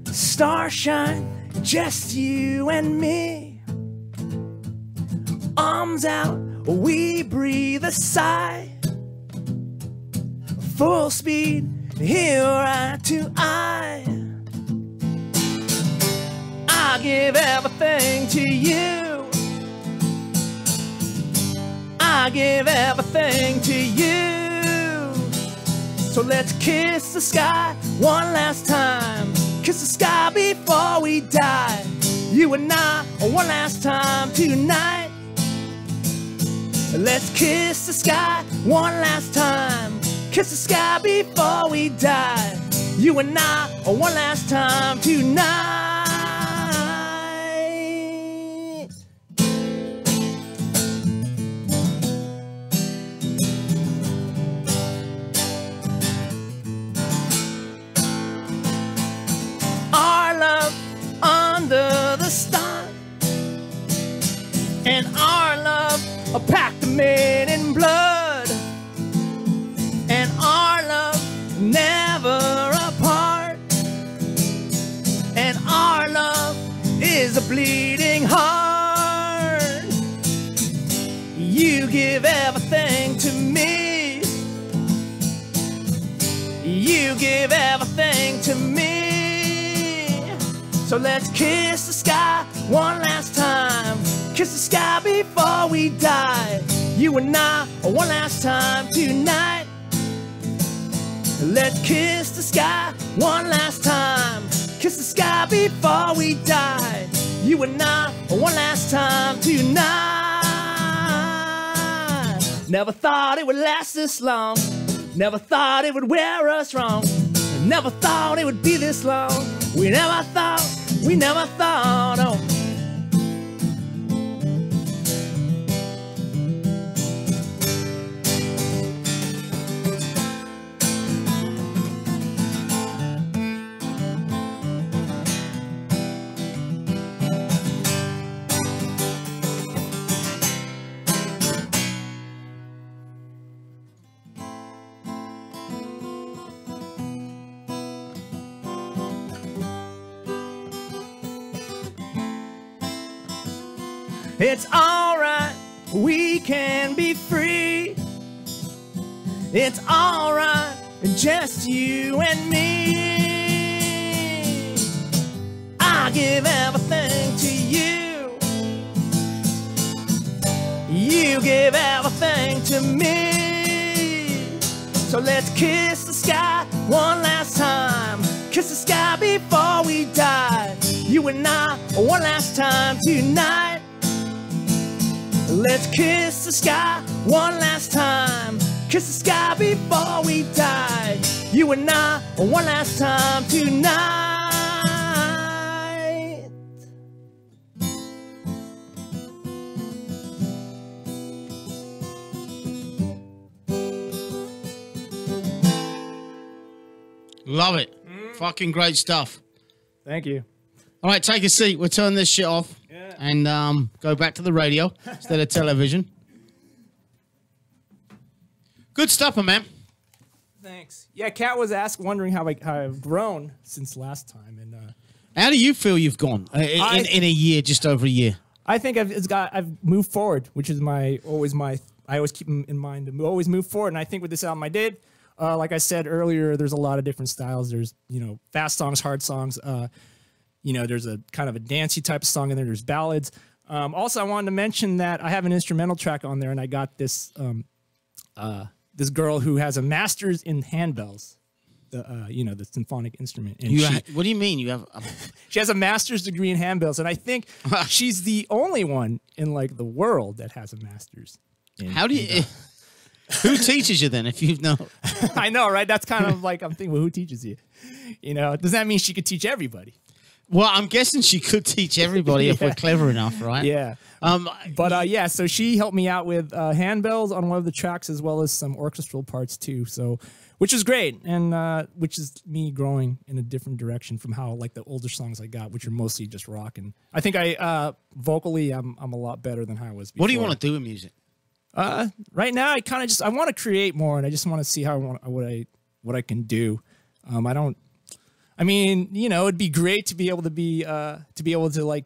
Starshine, just you and me. Arms out, we breathe a sigh. Full speed, here eye to eye. I give everything to you. I give everything to you. So let's kiss the sky one last time. Kiss the sky before we die. You and I, one last time tonight. Let's kiss the sky one last time. Kiss the sky before we die. You and I, one last time tonight. and our love a pact made in blood, and our love never apart, and our love is a bleeding heart. You give everything to me, you give everything to me. So let's kiss the sky one last time, kiss the sky before we die. You and I, one last time tonight. Let's kiss the sky one last time, kiss the sky before we die. You and I, one last time tonight. Never thought it would last this long, never thought it would wear us wrong, never thought it would be this long. We never thought, oh. It's alright, we can be free. It's alright, just you and me. I give everything to you, you give everything to me. So let's kiss the sky one last time, kiss the sky before we die. You and I, one last time tonight. Let's kiss the sky one last time, kiss the sky before we die. You and I, one last time tonight. Love it. Fucking great stuff. Thank you. All right, take a seat. We'll turn this shit off and go back to the radio instead of television. Good stuff, my man. Thanks. Yeah, Kat was wondering how I've grown since last time, and how do you feel you've gone in a year, just over a year? I think I've moved forward, which is I always keep in mind to always move forward, and I think with this album I did. Like I said earlier, there's a lot of different styles. There's fast songs, hard songs. There's a kind of a dancey type of song in there. There's ballads. Also, I wanted to mention that I have an instrumental track on there, and I got this this girl who has a master's in handbells, the symphonic instrument. And what do you mean you have? She has a master's degree in handbells, and I think she's the only one in the world that has a master's. How do you? Who teaches you then? If you know, I know, right? That's kind of I'm thinking, well, who teaches you? Does that mean she could teach everybody? Well, I'm guessing she could teach everybody if we're clever enough, right? Yeah. So she helped me out with handbells on one of the tracks as well as some orchestral parts too. So, which is great, and which is me growing in a different direction from how the older songs I got, which are mostly just rock. And I think vocally I'm a lot better than how I was before. What do you want to do in music? Right now, I kind of I want to create more, and I just want to see what I can do. It'd be great to be able to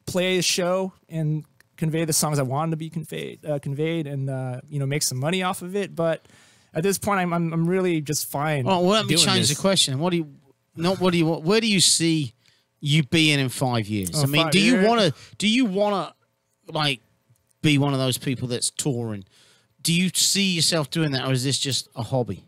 play a show and convey the songs I wanted to be conveyed, and make some money off of it. But at this point, I'm really just fine. Oh, well, let me change the question. Where do you see you being in 5 years? Oh, do you want to be one of those people that's touring? Do you see yourself doing that, or is this just a hobby?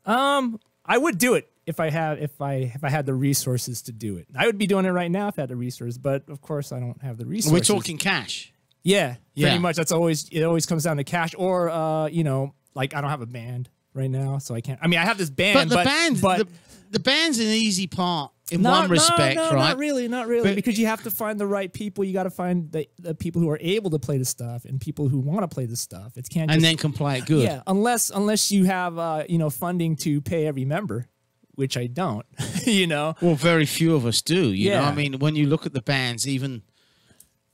I would do it if I had the resources to do it. I would be doing it right now if I had the resources, but of course I don't have the resources. We're talking cash. Yeah, pretty much. It always comes down to cash, or I don't have a band right now, so I can't. I have this band, but the band's an easy part in one respect, right? Not really, because you have to find the right people. You got to find the people who are able to play the stuff and people who want to play the stuff. It can't, and then can play it good. Yeah, unless you have funding to pay every member, which I don't. Well, very few of us do. You know, when you look at the bands, even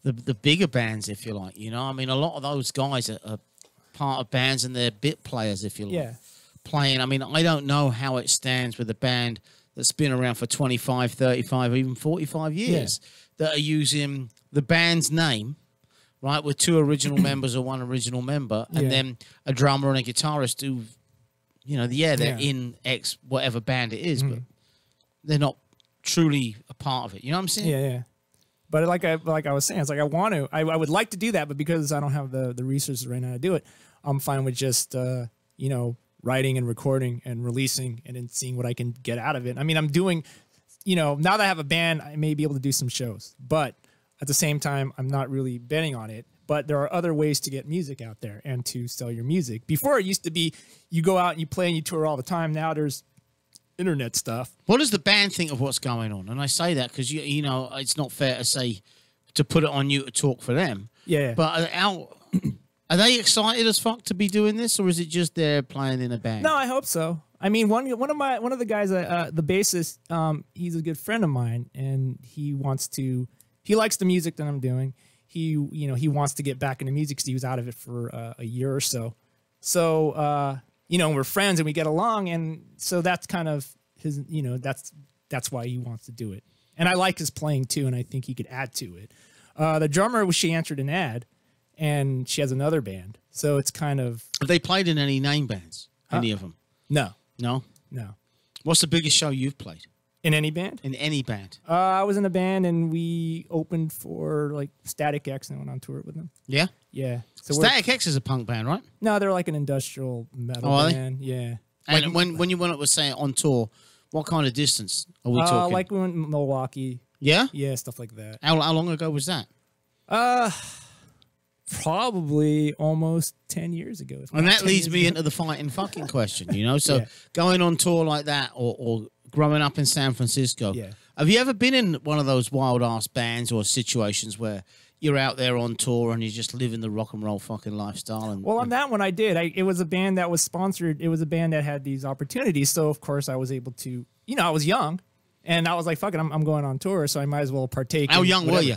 the bigger bands, if you like. You know, I mean, a lot of those guys are part of bands and they're bit players, if you like. Yeah. Playing. I mean, I don't know how it stands with a band that's been around for 25, 35, even 45 years that are using the band's name, right, with 2 original members or 1 original member, and then a drummer and a guitarist who, you know, they're in X whatever band it is, but they're not truly a part of it. You know what I'm saying? Yeah. But like I was saying, it's like I would like to do that, but because I don't have the resources right now to do it, I'm fine with just you know, writing and recording and releasing and then seeing what I can get out of it. I mean, I'm doing, you know, now that I have a band, I may be able to do some shows, but at the same time, I'm not really betting on it. But there are other ways to get music out there and to sell your music. Before it used to be you go out and you play and you tour all the time. Now there's internet stuff. What does the band think of what's going on? And I say that because, you know, it's not fair to say, to put it on you to talk for them. Yeah. But are they excited as fuck to be doing this, or is it just they're playing in a band? No, I hope so. I mean, one of the guys, the bassist, he's a good friend of mine, and he likes the music that I'm doing. He wants to get back into music because he was out of it for a year or so. So, you know, we're friends and we get along, and so that's kind of his, you know, that's why he wants to do it. And I like his playing too, and I think he could add to it. The drummer, she answered an ad, and she has another band. So it's kind of... Have they played in any name bands? Any of them? No. No? No. What's the biggest show you've played? In any band? In any band? I was in a band, and we opened for, like, Static X and went on tour with them. Yeah? Yeah. So Static X is a punk band, right? No, they're like an industrial metal band. Yeah. And like, when you went up with, say, on tour, what kind of distance are we talking? Like we went to Milwaukee. Yeah? Yeah, stuff like that. How long ago was that? Probably almost 10 years ago. And that leads me into the fighting fucking question, you know? So going on tour like that or growing up in San Francisco, have you ever been in one of those wild-ass bands or situations where you're out there on tour and you're just living the rock and roll fucking lifestyle? And, well, on that one I did. It was a band that was sponsored. It was a band that had these opportunities. So, of course, I was able to, you know, I was young. And I was like, fuck it, I'm going on tour, so I might as well partake. How young were you?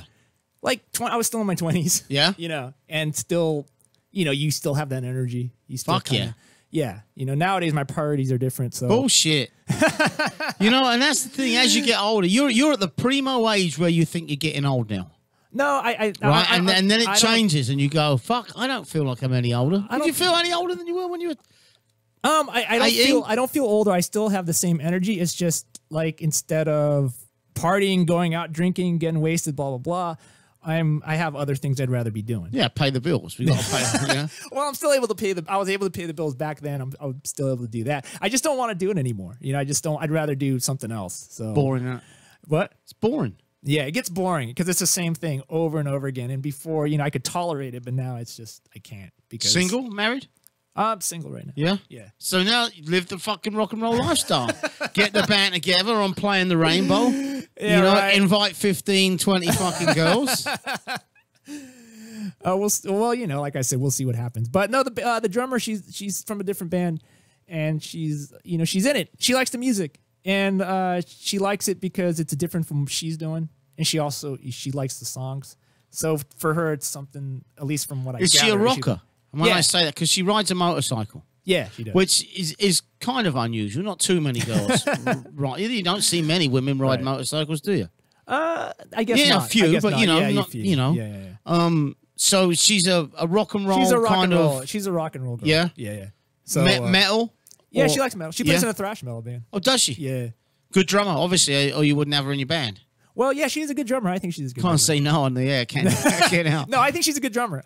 Like, I was still in my 20s. Yeah? You know, and still, you know, you still have that energy. You still Fuck kinda, yeah. You know, nowadays my priorities are different. So bullshit. You know, and that's the thing. As you get older, you're at the primo age where you think you're getting old now. No, and then it changes, and you go, "Fuck, I don't feel like I'm any older." Did you feel any older than you were when you were? I don't feel older. I still have the same energy. It's just like instead of partying, going out drinking, getting wasted, blah blah blah. I have other things I'd rather be doing. Yeah, pay the bills. We got to pay. You know? Well, I'm still able to pay I was able to pay the bills back then. I'm still able to do that. I just don't want to do it anymore. You know, I just don't. I'd rather do something else. So boring. Huh? What? It's boring. Yeah, it gets boring because it's the same thing over and over again. And before, you know, I could tolerate it, but now it's just I can't. Because single, married? I'm single right now. Yeah? Yeah. So now you live the fucking rock and roll lifestyle. Get the band together on Playing the Rainbow. Yeah, you know, right. invite 15, 20 fucking girls. Well, you know, like I said, we'll see what happens. But no, the drummer, she's from a different band, and she's in it. She likes the music, and she likes it because it's different from what she's doing, and she likes the songs. So for her, it's something, at least from what I gather. Is she a rocker? And when Yeah. I say that, because she rides a motorcycle. Yeah, she does. Which is kind of unusual. Not too many girls. Right. You don't see many women ride motorcycles, do you? I guess yeah, not. a few, but not. you know, Yeah, not, few. you know. Yeah. So she's a rock and roll She's a rock kind and roll. of She's a rock and roll girl. Yeah? Yeah. So metal. yeah, Or- she likes metal. She plays yeah? in a thrash metal band. Oh, does she? Yeah. Good drummer, obviously, or you wouldn't have her in your band. Well, yeah, she's a good drummer. I think she's a good Can't drummer. say no on the air, can you? Get out. No, I think she's a good drummer.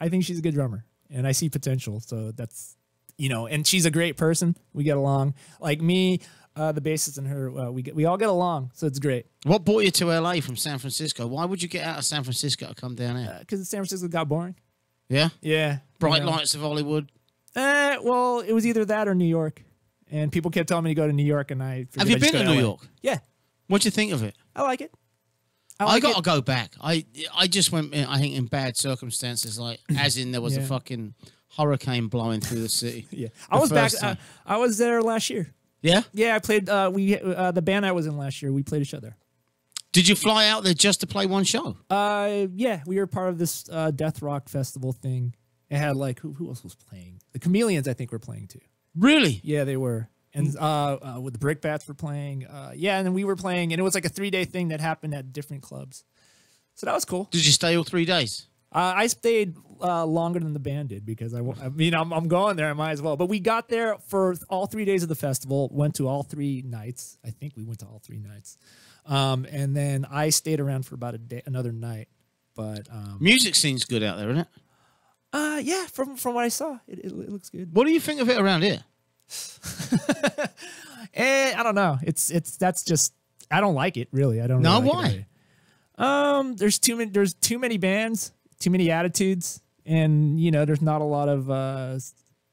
And I see potential. So that's, you know, and she's a great person. We get along. Like me, the bassist and her, we all get along. So it's great. What brought you to LA from San Francisco? Why would you get out of San Francisco to come down here? Because San Francisco got boring. Yeah? Yeah. Bright you know. lights of Hollywood. Well, it was either that or New York. And people kept telling me to go to New York, and I Have you been to New LA. York? Yeah. What do you think of it? I like it. I got to go back. I just went, I think, in bad circumstances, like as in there was a fucking hurricane blowing through the city. Yeah. I was back. first time. I was there last year. Yeah? Yeah, I played. The band I was in last year, we played each other. Did you fly out there just to play one show? Yeah, we were part of this death rock festival thing. It had like who else was playing? The Chameleons, I think, were playing too. Really? Yeah, they were. And with the Brickbats were playing. Yeah, and then we were playing, and it was like a 3-day thing that happened at different clubs. So that was cool. Did you stay all 3 days? I stayed longer than the band did because I mean, I'm going there. I might as well. But we got there for all 3 days of the festival. Went to all 3 nights. I think we went to all 3 nights. And then I stayed around for about another night. But music scene's good out there, isn't it? Yeah, from what I saw, it looks good. What do you think of it around here? I don't know. That's just I don't like it really. I don't. No, really like why? There's too many bands, too many attitudes, and there's not a lot of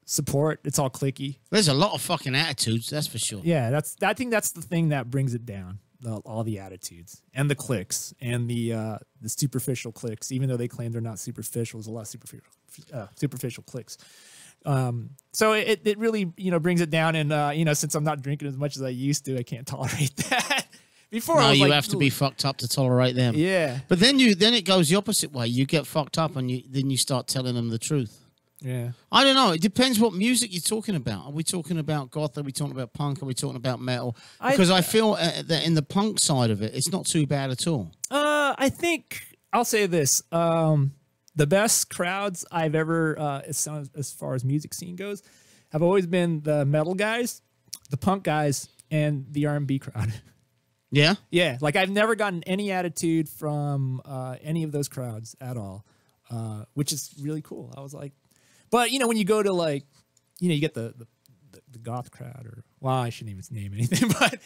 support. It's all cliquey. There's a lot of fucking attitudes, that's for sure. Yeah, I think that's the thing that brings it down. All the attitudes and the clicks and the superficial clicks, even though they claim they're not superficial, there's a lot of superficial clicks. So it really brings it down, and since I'm not drinking as much as I used to, I can't tolerate that. Before I was you like, have to be fucked up to tolerate them. Yeah, but then it goes the opposite way. You get fucked up, and then you start telling them the truth. Yeah, I don't know. It depends what music you're talking about. Are we talking about goth? Are we talking about punk? Are we talking about metal? Because I feel that in the punk side of it, it's not too bad at all. I think I'll say this: the best crowds I've ever, as far as music scene goes, have always been the metal guys, the punk guys, and the R&B crowd. Yeah, yeah. Like I've never gotten any attitude from any of those crowds at all, which is really cool. I was like. But when you go to like, you get the goth crowd, or I shouldn't even name anything, but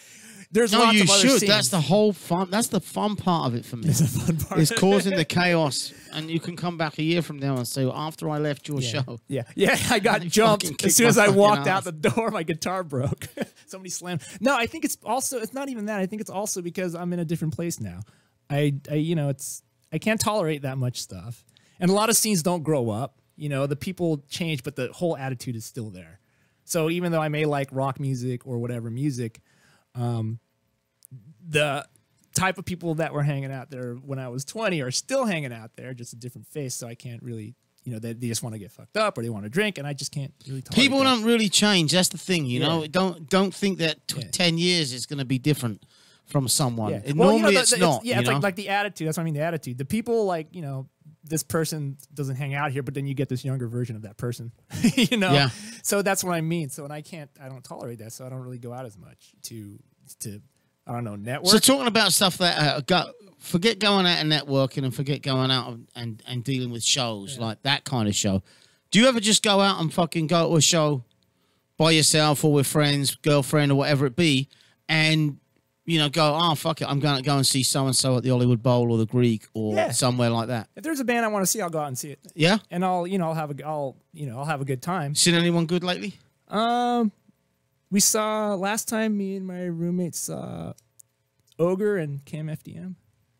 there's lots of other scenes. That's the whole fun. That's the fun part of it for me. It's the fun part. It's causing the chaos, and you can come back a year from now and say, well, after I left your show, yeah, I got jumped as soon as I walked out the door. My guitar broke. Somebody slammed. No, I think it's not even that. I think it's also because I'm in a different place now. I can't tolerate that much stuff, and a lot of scenes don't grow up. The people change, but the whole attitude is still there. So even though I may like rock music or whatever music, the type of people that were hanging out there when I was 20 are still hanging out there, just a different face. So I can't really, they just want to get fucked up or they want to drink, and I just can't really tolerate people don't really change. That's the thing, you know. Don't think that 10 years is going to be different from someone. Yeah. Normally it's not. It's like the attitude. That's what I mean, the attitude. The people like, this person doesn't hang out here, but then you get this younger version of that person, Yeah. So that's what I mean. So, and I don't tolerate that. So I don't really go out as much to I don't know, network. So talking about stuff that forget going out and networking and forget going out and dealing with shows like that kind of show. Do you ever just go out and fucking go to a show by yourself or with friends, girlfriend or whatever it be, and go, oh, fuck it, I'm going to go and see so-and-so at the Hollywood Bowl or the Greek or somewhere like that. If there's a band I want to see, I'll go out and see it. Yeah? And I'll have a good time. Seen anyone good lately? We saw, last time, me and my roommates saw Ogre and Cam FDM.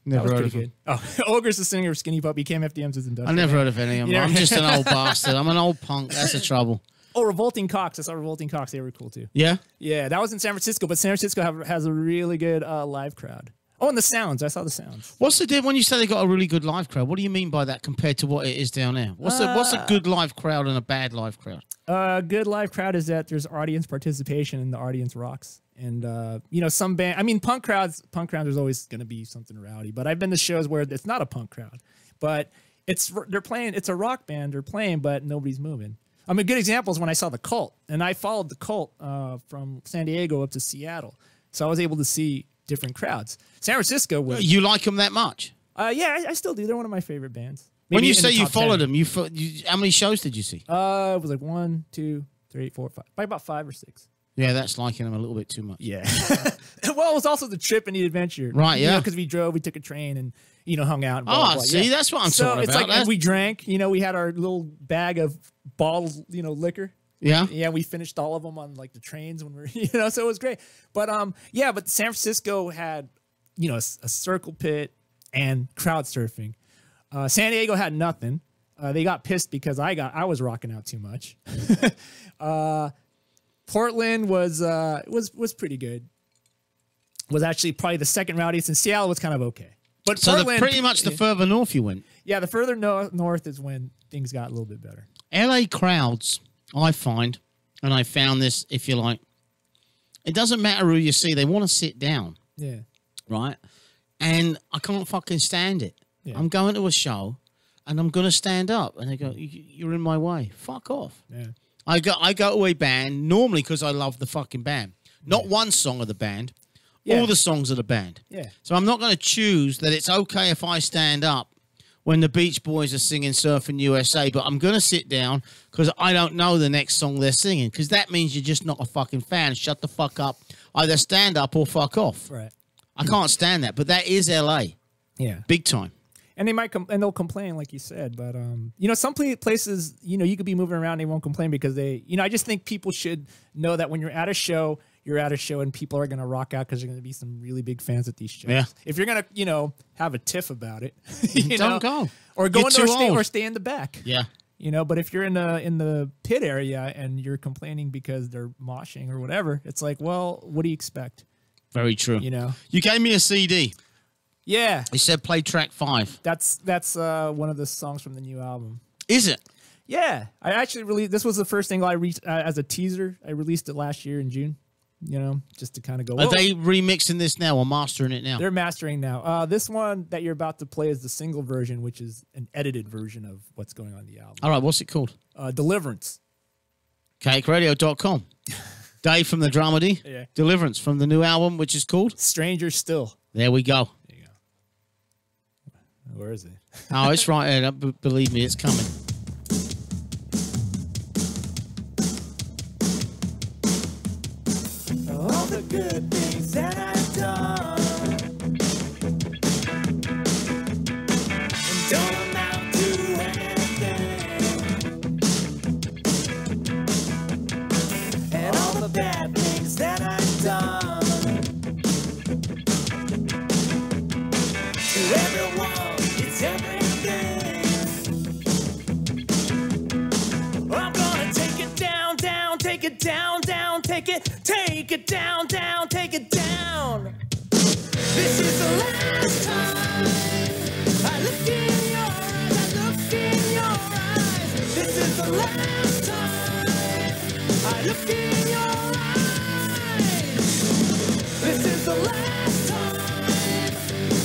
Never heard of him. Oh, Ogre's the singer of Skinny Puppy. Cam FDM's his industrial. I never heard of any of them. I'm just an old bastard. I'm an old punk. That's the trouble. Oh, Revolting Cocks. I saw Revolting Cocks. They were cool, too. Yeah? Yeah, that was in San Francisco, but San Francisco has a really good live crowd. Oh, and the Sounds. I saw the Sounds. What's the deal when you say they got a really good live crowd? What do you mean by that compared to what it is down there? What's a good live crowd and a bad live crowd? Good live crowd is that there's audience participation and the audience rocks. And, some band... I mean, punk crowds, there's always going to be something rowdy. But I've been to shows where it's not a punk crowd. But they're playing... It's a rock band. They're playing, but nobody's moving. I mean, a good example is when I saw the Cult, and I followed the Cult from San Diego up to Seattle, so I was able to see different crowds. San Francisco was... You like them that much? Yeah, I still do. They're one of my favorite bands. When you say you followed them, how many shows did you see? It was like 1, 2, 3, 4, 5. By about 5 or 6. Yeah, that's liking them a little bit too much. Yeah. Well, it was also the trip and the adventure. Right, yeah. Because we took a train and, hung out. And blah, blah, blah. See, yeah. That's what I'm talking about. So it's like we drank, we had our little bag of bottles, liquor. Yeah. Yeah, we finished all of them on like the trains when we're, so it was great. But but San Francisco had, a circle pit and crowd surfing. San Diego had nothing. They got pissed because I was rocking out too much. Portland was pretty good. was actually probably the second rowdiest, and Seattle was kind of okay. But So Portland, pretty much the further north you went. yeah, the further north is when things got a little bit better. LA crowds, I find, and I found this, if you like, it doesn't matter who you see, they want to sit down, Yeah. right? And I can't fucking stand it. Yeah. I'm going to a show and I'm going to stand up. And they go, you're in my way. Fuck off. Yeah. I go to a band, normally because I love the fucking band. Not one song of the band, Yeah. all the songs of the band. Yeah. So I'm not going to choose that it's okay if I stand up when the Beach Boys are singing Surfing USA, but I'm going to sit down because I don't know the next song they're singing, because that means you're just not a fucking fan. Shut the fuck up. Either stand up or fuck off. Right. I can't stand that, but that is LA. Yeah. Big time. And they might and they'll complain, like you said. But you know, some places, you know, you could be moving around, they won't complain because they, you know, I just think people should know that when you're at a show, you're at a show, and people are going to rock out because there's going to be some really big fans at these shows. Yeah. If you're going to, you know, have a tiff about it, you Don't know, go. or go You're into too old. stay in the back. Yeah. You know, but if you're in the pit area and you're complaining because they're moshing or whatever, it's like, well, what do you expect? Very true. You know? You gave me a CD. Yeah. You said play track 5. That's one of the songs from the new album. Is it? Yeah, I actually released. This was the first single I reached as a teaser. I released it last year in June. You know, just to kind of go. Are "Whoa." they remixing this now or mastering it now? They're mastering now. This one that you're about to play is the single version, which is an edited version of what's going on the album. All right, what's it called? Deliverance. CakeRadio.com. Dave from the Dramedy. Yeah. Deliverance from the new album, which is called? Stranger Still. There we go. There you go. Where is it? Oh, it's right there. Believe me, it's coming. All the good things that I've done and don't amount to anything, and all the bad things that I've done to everyone, it's everything. I'm gonna take it down, down, take it down, down, take it down, down, take it down. This is the last time I look in your eyes, I look in your eyes. This is the last time I look in your eyes. This is the last time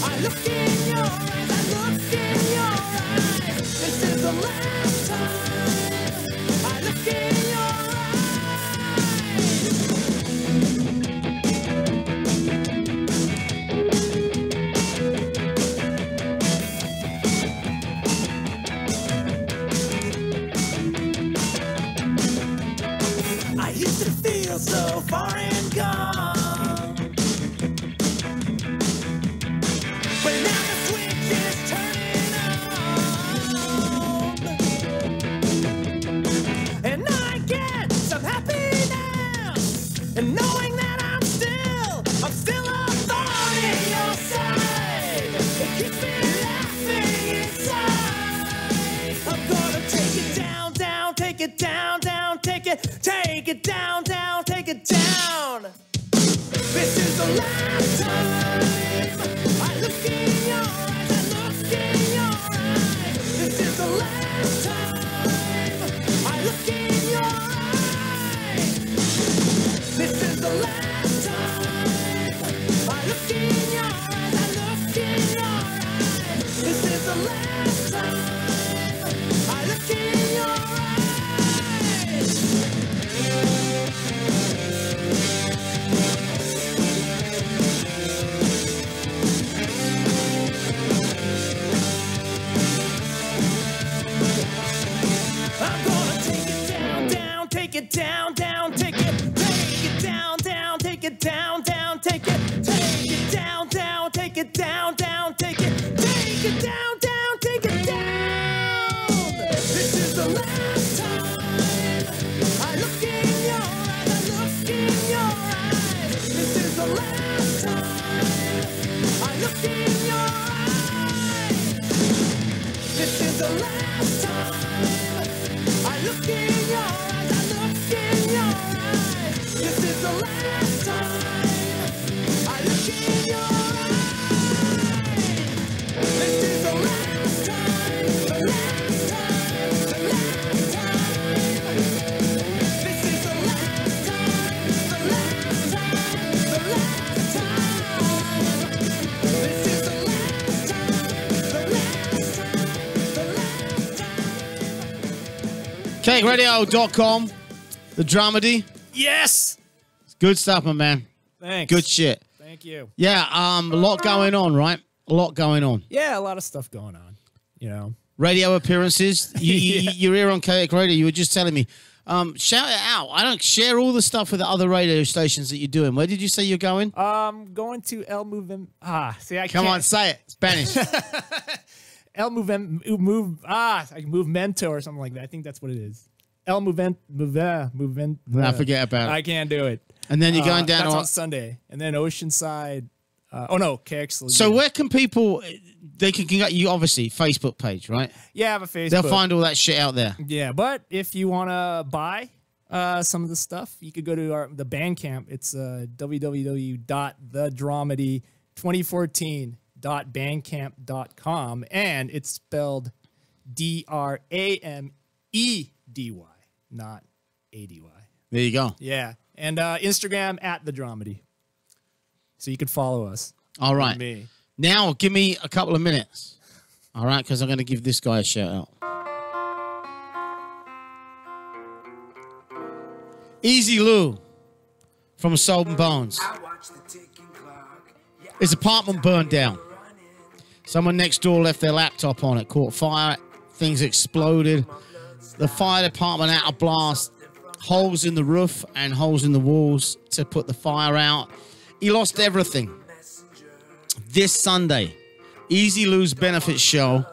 I look in your eyes, I look in your eyes. This is the last time I look in your eyes. I used to feel so far and gone, but now the switch is turning on, and I get some happiness, and knowing that I'm still a thorn in your side. It keeps me laughing inside. I'm gonna take it down, down, take it down, down, take it down, down, take it down. This is the last time I look in your eyes, I look in your eyes. This is the last time I look in your eyes. This is the last time I look in your eyes, I look in your eyes. This is the last time I look in your eyes. I'm gonna take it down, down, take it down, down, take it down, down, take it down, down, take it down, down, take it down, down, take it down, down, take it down. This is the last time I look in your eyes, I look in your eyes. This is the last time I look in your eyes. This is the last time I look in your eyes, I look in your eyes. This is the last time I look in CakeRadio.com, the Dramedy. Yes. It's good stuff, my man. Thanks. Good shit. Thank you. Yeah, a lot going on, right? A lot going on. Yeah, a lot of stuff going on. You know. Radio appearances. You're here on Cake Radio. You were just telling me. Shout it out. I don't share all the stuff with the other radio stations that you're doing. Where did you say you're going? Going to El Movem. See, I Come can't. on, say it. Spanish. El Movemento or something like that. I think that's what it is. El Movement. I forget about it. I can't do it. And then you're going down that's on Sunday. And then Oceanside. KX. So where can people? They can get you, obviously, Facebook page, right? Yeah, I have a Facebook. They'll find all that shit out there. Yeah, but if you want to buy some of the stuff, you could go to the Bandcamp. It's www.thedramedy2014.bandcamp.com, and it's spelled DRAMEDY, not ADY. There you go. Yeah, and Instagram at the Dramedy, so you can follow us. All right. Me. Now, give me a couple of minutes. All right, because I'm going to give this guy a shout out. Easy Lou from Soul and Bones. His apartment burned down. Someone next door left their laptop on it, caught fire, things exploded. The fire department out of blast, holes in the roof and holes in the walls to put the fire out. He lost everything. This Sunday, Easy Lou's benefit show,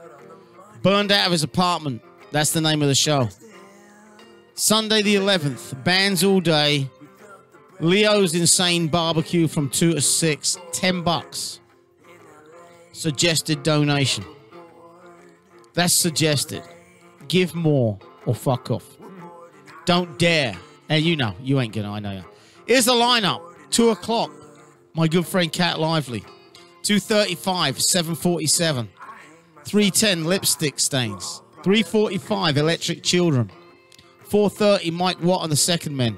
burned out of his apartment. That's the name of the show. Sunday the 11th, bands all day. Leo's Insane Barbecue from 2 to 6, $10. Suggested donation. That's suggested. Give more or fuck off. Don't dare. And you know, you ain't gonna, I know you. Here's the lineup. 2 o'clock, my good friend Cat Lively. 2:35, 7:47. 3:10, Lipstick Stains. 3:45, Electric Children. 4:30, Mike Watt and the Second Men.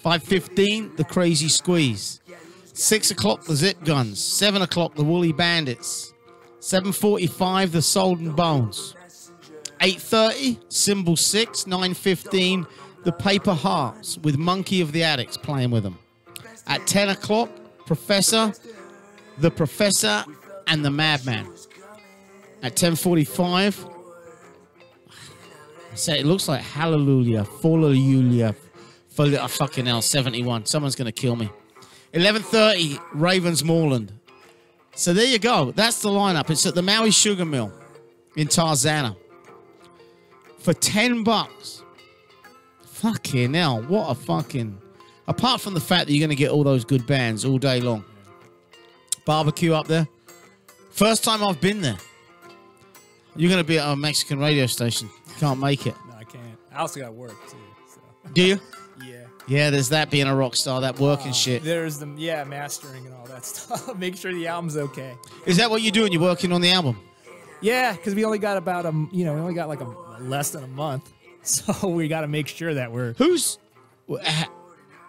5:15, The Crazy Squeeze. 6 o'clock, The Zip Guns. 7 o'clock, The Woolly Bandits. 7:45, The Soul and Bones. 8:30, Symbol 6. 9:15, The Paper Hearts with Monkey of the Addicts playing with them. At 10 o'clock, The Professor and the Madman. At 10:45, I say it looks like Hallelujah, Hallelujah, fucking hell, 71. Someone's going to kill me. 11:30, Ravensmoreland. So there you go. That's the lineup. It's at the Maui Sugar Mill in Tarzana. For $10. Fucking hell, what a fucking... Apart from the fact that you're going to get all those good bands all day long. Barbecue up there. First time I've been there. You're going to be at a Mexican radio station. Can't make it. No, I can't. I also got work, too. So. Do you? Yeah. Yeah, there's that being a rock star, that work and shit. There's the, mastering and all that stuff. Make sure the album's okay. Is that what you're doing? You're working on the album? Yeah, because we only got about we only got like less than a month. So we got to make sure that we're...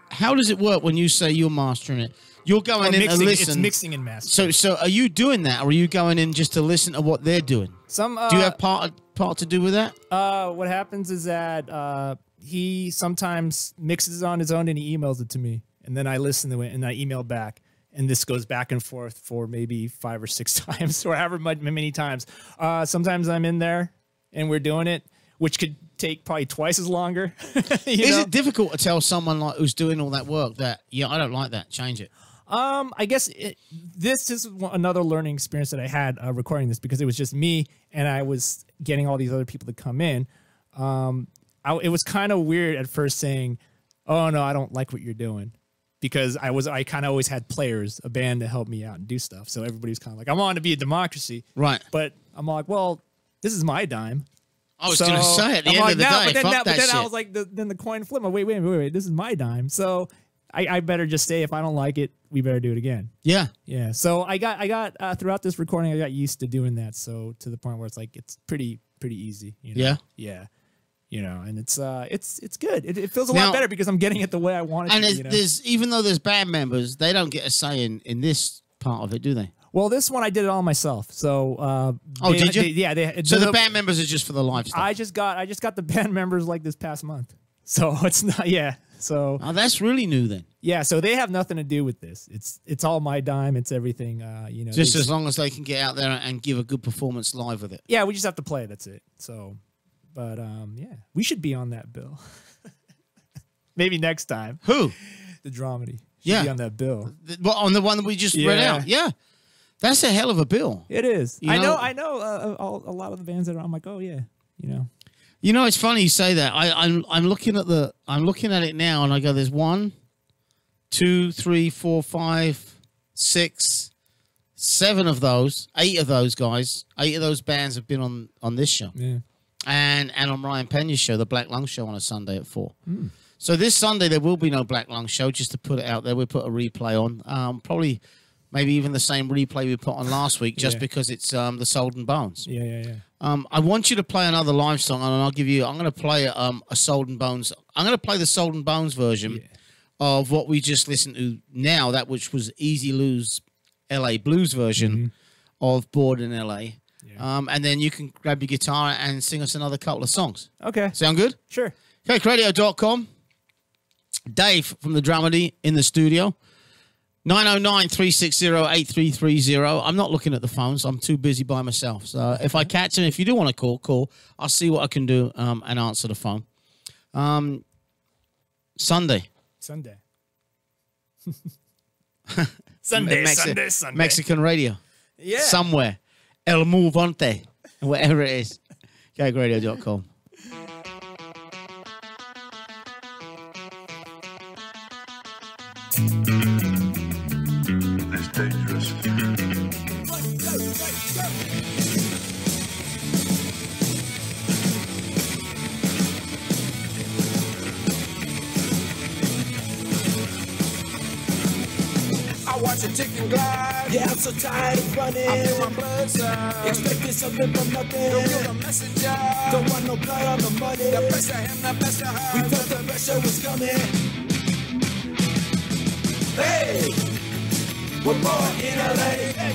How does it work when you say you're mastering it? You're going in mixing, to listen. It's mixing and mastering. So are you doing that, or are you going in just to listen to what they're doing? Do you have part to do with that? What happens is that he sometimes mixes it on his own and he emails it to me, and then I listen to it and I email back, and this goes back and forth for maybe 5 or 6 times, or however many times. Sometimes I'm in there and we're doing it, which could take probably twice as longer. Is it difficult to tell someone like who's doing all that work that I don't like that, change it? I guess this is another learning experience that I had recording this, because it was just me and I was getting all these other people to come in. It was kind of weird at first saying, "Oh no, I don't like what you're doing," because I kind of always had players, a band to help me out and do stuff. So everybody's kind of like, "I want to be a democracy," right? But I'm like, "Well, this is my dime." I was going to say at the end of the day, fuck that shit. I was like, then the coin flip. Wait, this is my dime. So I better just say, if I don't like it, we better do it again. Yeah. Yeah. So I got throughout this recording, I got used to doing that. So to the point where it's like, it's pretty easy. You know? Yeah. Yeah. You know, and it's good. It feels a lot better because I'm getting it the way I want it to. And there's even though there's band members, they don't get a say in this part of it, do they? Well, this one I did it all myself. So, did you? Yeah. So the band members are just for the live stuff. I just got the band members like this past month. So it's not. Yeah. So. Oh, that's really new then. Yeah. So they have nothing to do with this. It's all my dime. It's everything. You know. Just as long as they can get out there and give a good performance live with it. Yeah. We just have to play. That's it. So, but yeah, we should be on that bill. Maybe next time. Who? The Dramedy. Yeah. Be on that bill. Well, on the one that we just read out. Yeah. That's a hell of a bill. It is. You know, I know a lot of the bands that are. I'm like, oh yeah, you know. You know, it's funny you say that. I'm looking at it now, and I go, there's 1, 2, 3, 4, 5, 6, 7 of those, 8 of those guys, 8 of those bands have been on this show, Yeah. and on Ryan Pena's show, the Black Lung show, on a Sunday at 4. So this Sunday there will be no Black Lung show. Just to put it out there, we'll put a replay on. Probably. Maybe even the same replay we put on last week, just because it's the Sold and Bones. Yeah. I want you to play another live song, and I'm going to play a Sold and Bones. I'm going to play the Sold and Bones version of what we just listened to now, that which was Easy Lou's LA Blues version of Bored in LA. Yeah. And then you can grab your guitar and sing us another couple of songs. Okay. Sound good? Sure. CakeRadio.com. Dave from the Dramedy in the studio. 909-360-8330. I'm not looking at the phones. I'm too busy by myself. So if I catch him, if you do want to call. I'll see what I can do and answer the phone. Sunday. Sunday. Mexican radio. Yeah. Somewhere. El Movante. Whatever it is. CakeRadio.com. It's dangerous. I watch a chicken glide. Yeah, I'm so tired of running. I feel my blood surge. Expecting something from nothing. Don't feel the messenger. Don't want no blood on the money. The best of him, the best of her. We felt the pressure was coming. Hey, we're born in LA.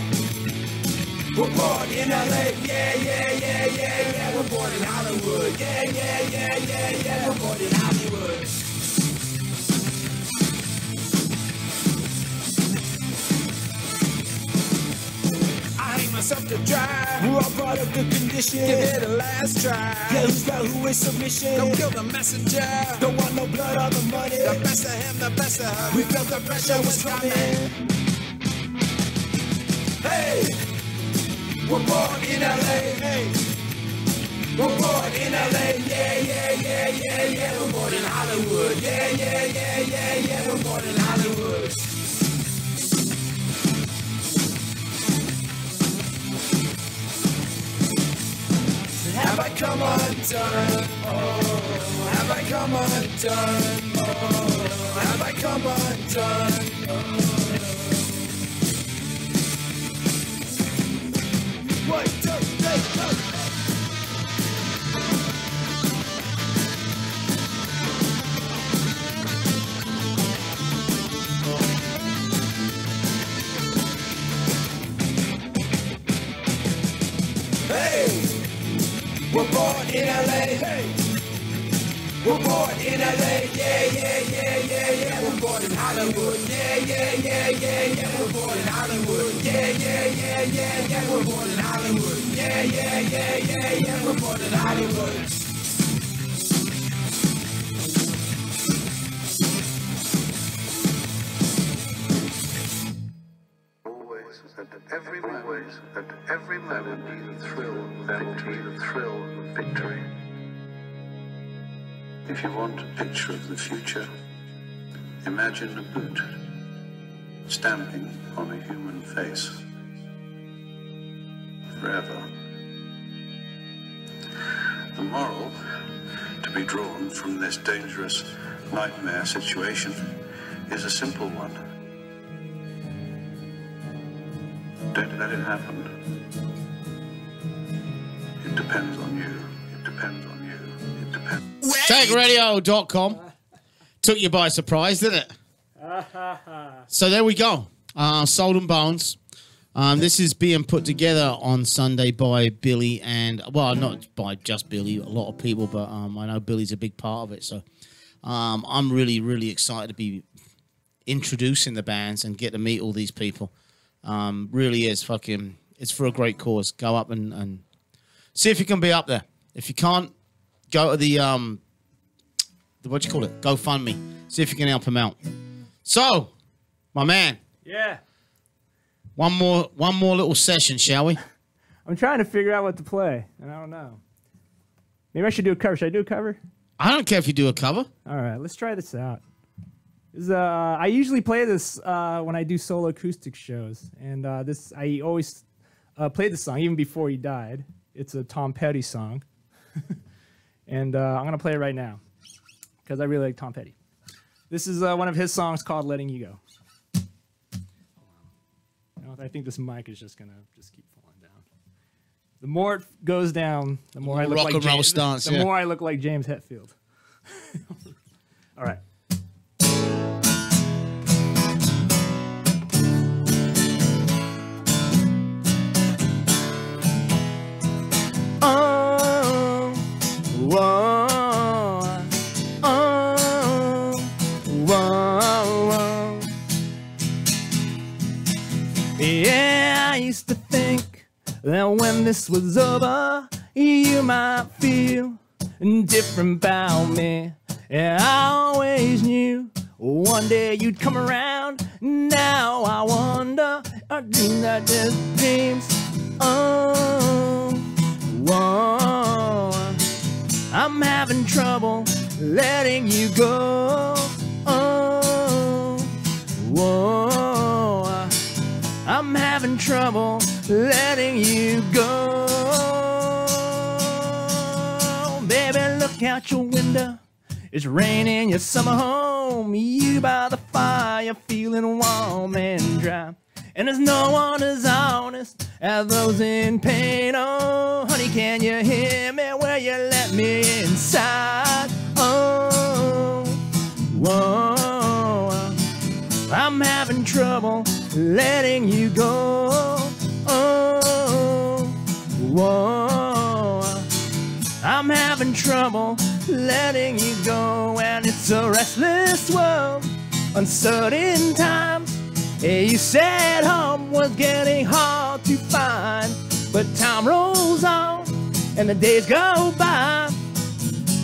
We're born in LA. Yeah. We're born in Hollywood. Yeah. We're born in Hollywood. Myself to dry. We're all part of the condition. Give it a last try. Yeah, who's got who is submission? Don't kill the messenger. Don't want no blood on the money. The best of him, the best of her. We felt the pressure was coming. Hey, we're born in LA. Hey, we're born in LA. Yeah. We're born in Hollywood. Yeah. We're born in Hollywood. Have I come undone? Oh, have I come undone? Oh, have I come undone? Oh. 1, 2, 3, go. Hey! We're born in LA. Hey. We're born in LA. Yeah. We're born in Hollywood. Yeah. We're born in Hollywood. Yeah. We're born in Hollywood. Yeah. We're born in Hollywood. At every moment be the thrill of victory. If you want a picture of the future, imagine a boot stamping on a human face forever. The moral to be drawn from this dangerous nightmare situation is a simple one. Don't let it happen. It depends on you. It depends on you. It depends. CakeRadio.com. Took you by surprise, didn't it? So there we go. Sold and Bones. This is being put together on Sunday by Billy and, well, not by just Billy, a lot of people, but I know Billy's a big part of it. So I'm really, really excited to be introducing the bands and get to meet all these people. Really is fucking, it's for a great cause. Go up and see if you can be up there. If you can't, go to the what do you call it? GoFundMe. See if you can help him out. So, my man. Yeah. One more little session, shall we? I'm trying to figure out what to play, and I don't know. Maybe I should do a cover. Should I do a cover? I don't care if you do a cover. All right, let's try this out. I usually play this when I do solo acoustic shows, and I always played this song even before he died. It's a Tom Petty song, and I'm gonna play it right now because I really like Tom Petty. This is one of his songs called "Letting You Go." I think this mic is just gonna keep falling down. The more it goes down, the more I look like James. Stance, the more I look like James Hetfield. All right. Oh, whoa, oh, whoa. Yeah, I used to think that when this was over, you might feel different about me. Yeah, I always knew one day you'd come around. Now I wonder, are dreams not just dreams? Oh, whoa, I'm having trouble letting you go. Oh, whoa, I'm having trouble letting you go. Baby, look out your window. It's raining your summer home. You by the fire feeling warm and dry. And there's no one as honest as those in pain. Oh, honey, can you hear me? Will you let me inside? Oh, whoa, I'm having trouble letting you go. Oh, whoa, I'm having trouble letting you go. And it's a restless world, uncertain times. You said home was getting hard to find, but time rolls on and the days go by.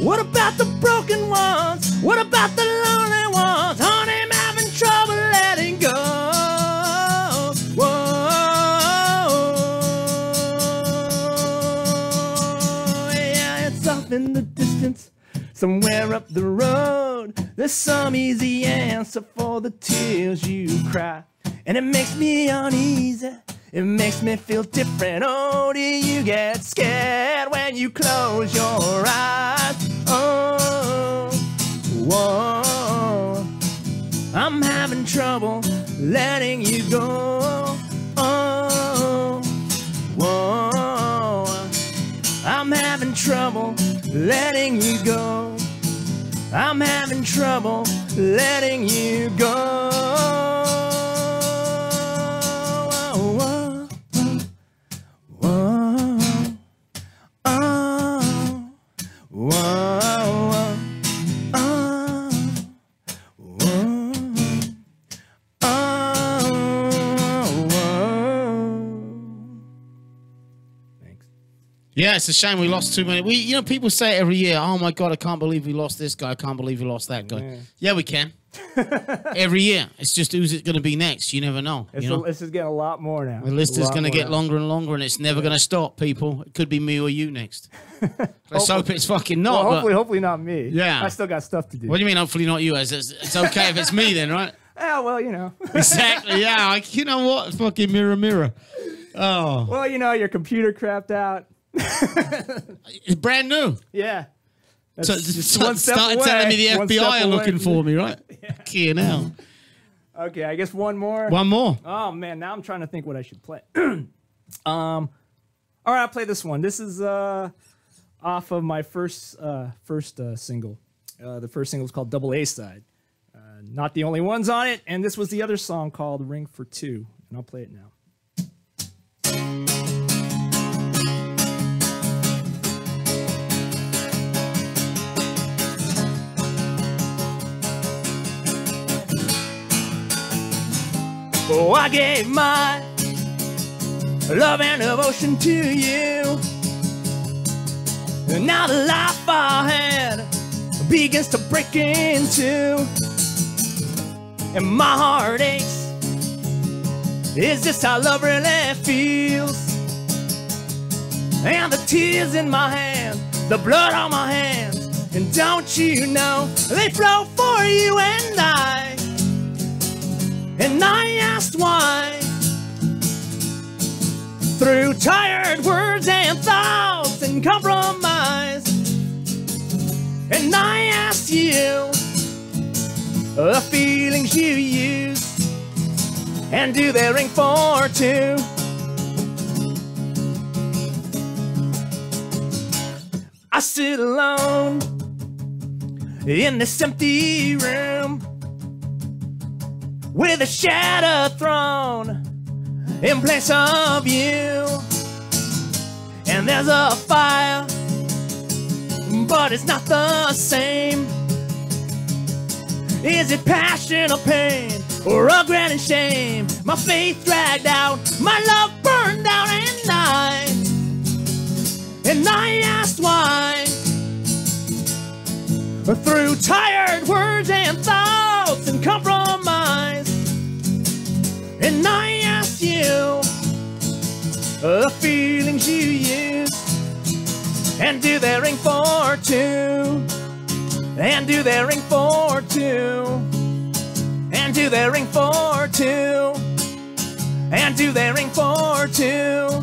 What about the broken ones? What about the lonely ones? Honey, I'm having trouble letting go. Whoa, yeah, it's off in the distance, somewhere up the road. There's some easy answer for the tears you cry. And it makes me uneasy, it makes me feel different. Oh, do you get scared when you close your eyes? Oh, whoa, I'm having trouble letting you go. Oh, whoa, I'm having trouble letting you go. I'm having trouble letting you go. Whoa, whoa, oh, whoa, Thanks. Yeah, it's a shame we lost too many. People say it every year. Oh my God, I can't believe we lost this guy. I can't believe we lost that guy. Yeah, we can. Every year. It's just who's it going to be next? You never know. This is getting a lot more now. The list is going to get longer and longer, and it's never going to stop, people. It could be me or you next. Let's hope it's fucking not. Well, hopefully not me. Yeah. I still got stuff to do. What do you mean, hopefully not you? It's okay if it's me then, right? Yeah, well, you know. Exactly, yeah. You know what? Fucking mirror, mirror. Oh. Well, you know, your computer crapped out. It's brand new. Yeah. So started telling me the FBI are looking for me, right? Yeah. Now. Okay, I guess one more. One more. Oh man, now I'm trying to think what I should play. All right, I'll play this one. This is off of my first single. The first single is called Double A Side. Not the only ones on it, and this was the other song called Ring for Two, and I'll play it now. Oh, I gave my love and devotion to you. And now the life I had begins to break in two. And my heart aches. Is this how love really feels? And the tears in my hand, the blood on my hands, and don't you know they flow for you and I. And I asked why. Through tired words and thoughts and compromise. And I asked you the feelings you use, and do they ring for two? I sit alone in this empty room with a shadow throne in place of you. And there's a fire, but it's not the same. Is it passion or pain, or regret and shame? My faith dragged out, my love burned out, and I asked why. Through tired words and thoughts and compromise. And I asked you the feelings you use, and do they ring for two? And do they ring for two? And do they ring for two? And do they ring for two?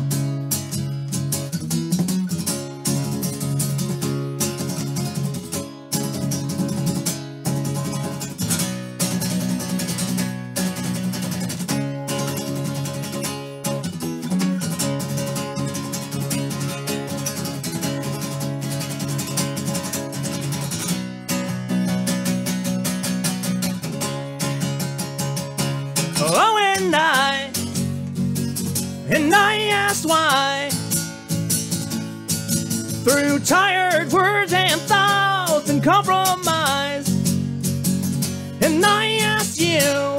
Oh, and I asked why. Through tired words and thoughts and compromise. And I asked you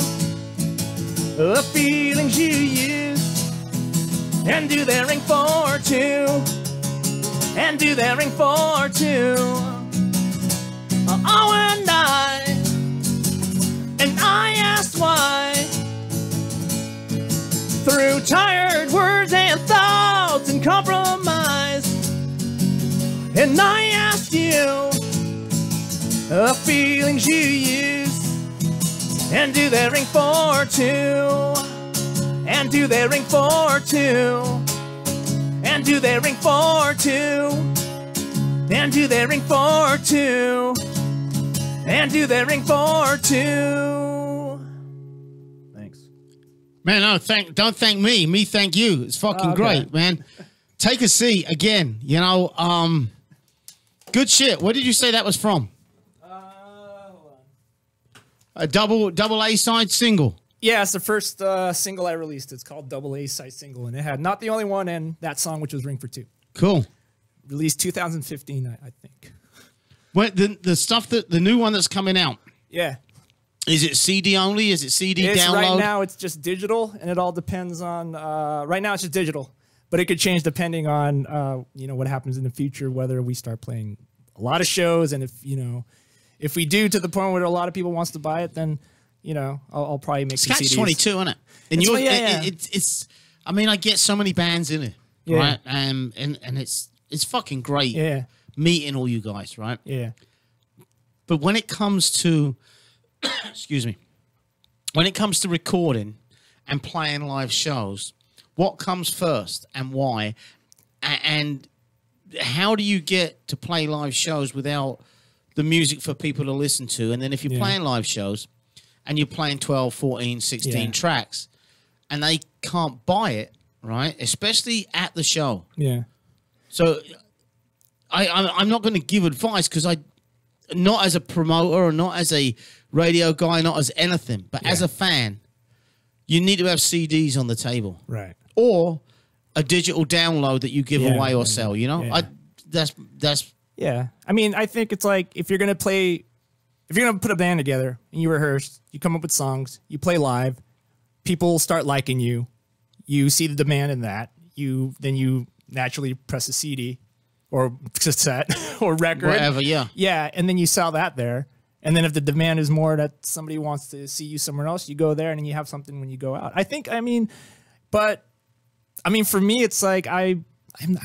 the feelings you use, and do they ring for two? And do they ring for two? Oh, and I asked why. Through tired words and thoughts and compromise. And I asked you the feelings you use, and do they ring for two? And do they ring for two? And do they ring for two? And do they ring for two? And do they ring for two? Thanks. Man, no, don't thank me. Me thank you. It's fucking great, man. Take a seat again. You know, good shit. Where did you say that was from? Hold on. A double A side single. Yeah, it's the first single I released. It's called Double A Side Single, and it had Not the Only One and that song, which was Ring for Two. Cool. Released 2015, I think. What the stuff the new one that's coming out? Yeah. Is it CD only? Is it CD download? Right now, it's just digital, and it all depends on. Right now, it's just digital, but it could change depending on what happens in the future. Whether we start playing a lot of shows, and if we do to the point where a lot of people wants to buy it, then I'll probably make some CDs. Catch 22, isn't it? And it's. I mean, I get so many bands in it, right? And it's fucking great. Yeah. Meeting all you guys, right? Yeah. But when it comes to excuse me, when it comes to recording and playing live shows, what comes first and why? And how do you get to play live shows without the music for people to listen to? And then if you're playing live shows and you're playing 12, 14, 16 tracks and they can't buy it, right? Especially at the show. Yeah. So I'm not going to give advice because not as a promoter or not as a radio guy, not as anything, but as a fan, you need to have CDs on the table. Right. Or a digital download that you give away or sell, Yeah. That's Yeah. I mean, I think it's like if you're going to put a band together and you rehearse, you come up with songs, you play live, people start liking you. You see the demand in that. Then you naturally press a CD or cassette or record. Whatever, yeah. Yeah, and then you sell that there. And then if the demand is more that somebody wants to see you somewhere else, you go there and then you have something when you go out. For me, it's like I'm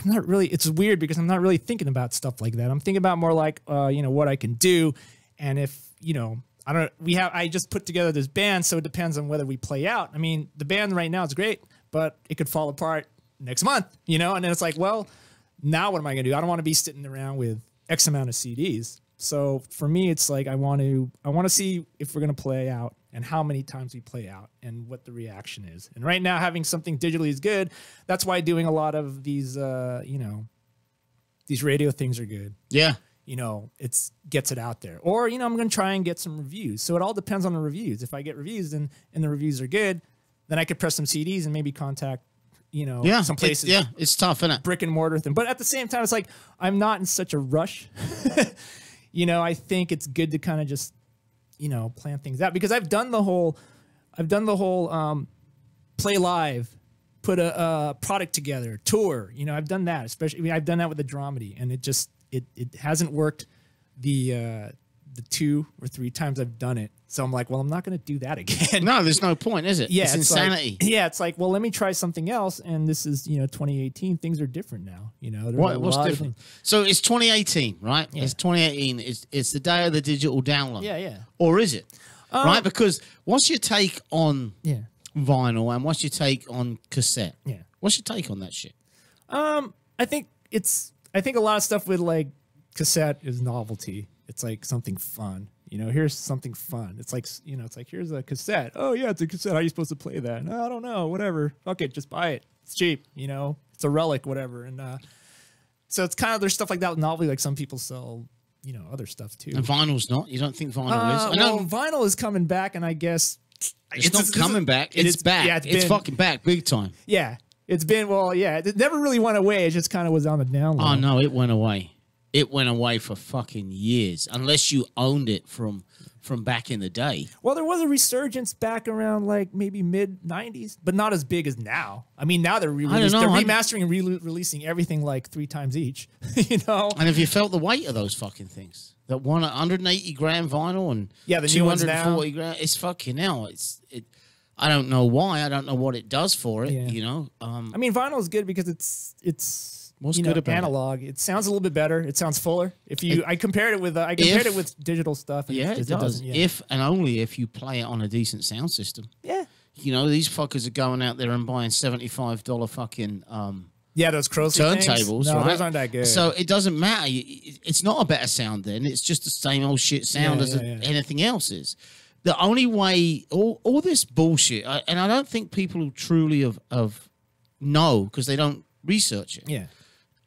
not really, it's weird because I'm not really thinking about stuff like that. I'm thinking about more like, what I can do. And if, I just put together this band, so it depends on whether we play out. I mean, the band right now is great, but it could fall apart next month, and then it's like, well, now what am I going to do? I don't want to be sitting around with X amount of CDs. So for me, it's like I want to see if we're going to play out and how many times we play out and what the reaction is. And right now, having something digitally is good. That's why doing a lot of these, these radio things are good. Yeah. It gets it out there. Or, I'm going to try and get some reviews. So it all depends on the reviews. If I get reviews and the reviews are good, then I could press some CDs and maybe contact some places. It's tough, isn't it? Brick and mortar thing. But at the same time, it's like I'm not in such a rush. I think it's good to kind of just, plan things out because I've done the whole play live, put a product together, tour. I've done that, especially I've done that with the Dramedy, and it hasn't worked the 2 or 3 times I've done it. So I'm like, well, I'm not going to do that again. No, there's no point, is it? Yeah, it's insanity. It's like, well, let me try something else. And this is, 2018. Things are different now. What's different? So it's 2018, right? Yeah. It's 2018. It's the day of the digital download. Yeah. Or is it? Right? Because what's your take on vinyl and what's your take on cassette? Yeah. What's your take on that shit? I think a lot of stuff with like cassette is novelty. It's like something fun. Here's something fun. It's like, here's a cassette. Oh, yeah, it's a cassette. How are you supposed to play that? No, I don't know. Whatever. Okay, just buy it. It's cheap. It's a relic, whatever. And so it's kind of, there's stuff like that with novelty. Like some people sell, other stuff too. And vinyl's not? You don't think vinyl is? I know vinyl is coming back, and I guess it's not coming back. It's back. Yeah, it's fucking back big time. Yeah. It's been, it never really went away. It just kind of was on the down low. Oh, no, it went away. It went away for fucking years, unless you owned it from back in the day. Well, there was a resurgence back around like maybe mid 90s, but not as big as now. I mean, now they're remastering and releasing everything like 3 times each. And have you felt the weight of those fucking things? That 180 gram vinyl and the 240 gram. It's fucking hell. I don't know why. I don't know what it does for it. Yeah. I mean, vinyl is good because it's. What's good about analog? It sounds a little bit better. It sounds fuller. I compared it with digital stuff. And it does. If and only if you play it on a decent sound system. Yeah. These fuckers are going out there and buying $75 fucking those Crossley turntables. No, right? those aren't that good. So it doesn't matter. It's not a better sound then. It's just the same old shit sound as anything else is. The only way all this bullshit, and I don't think people truly have know because they don't research it. Yeah.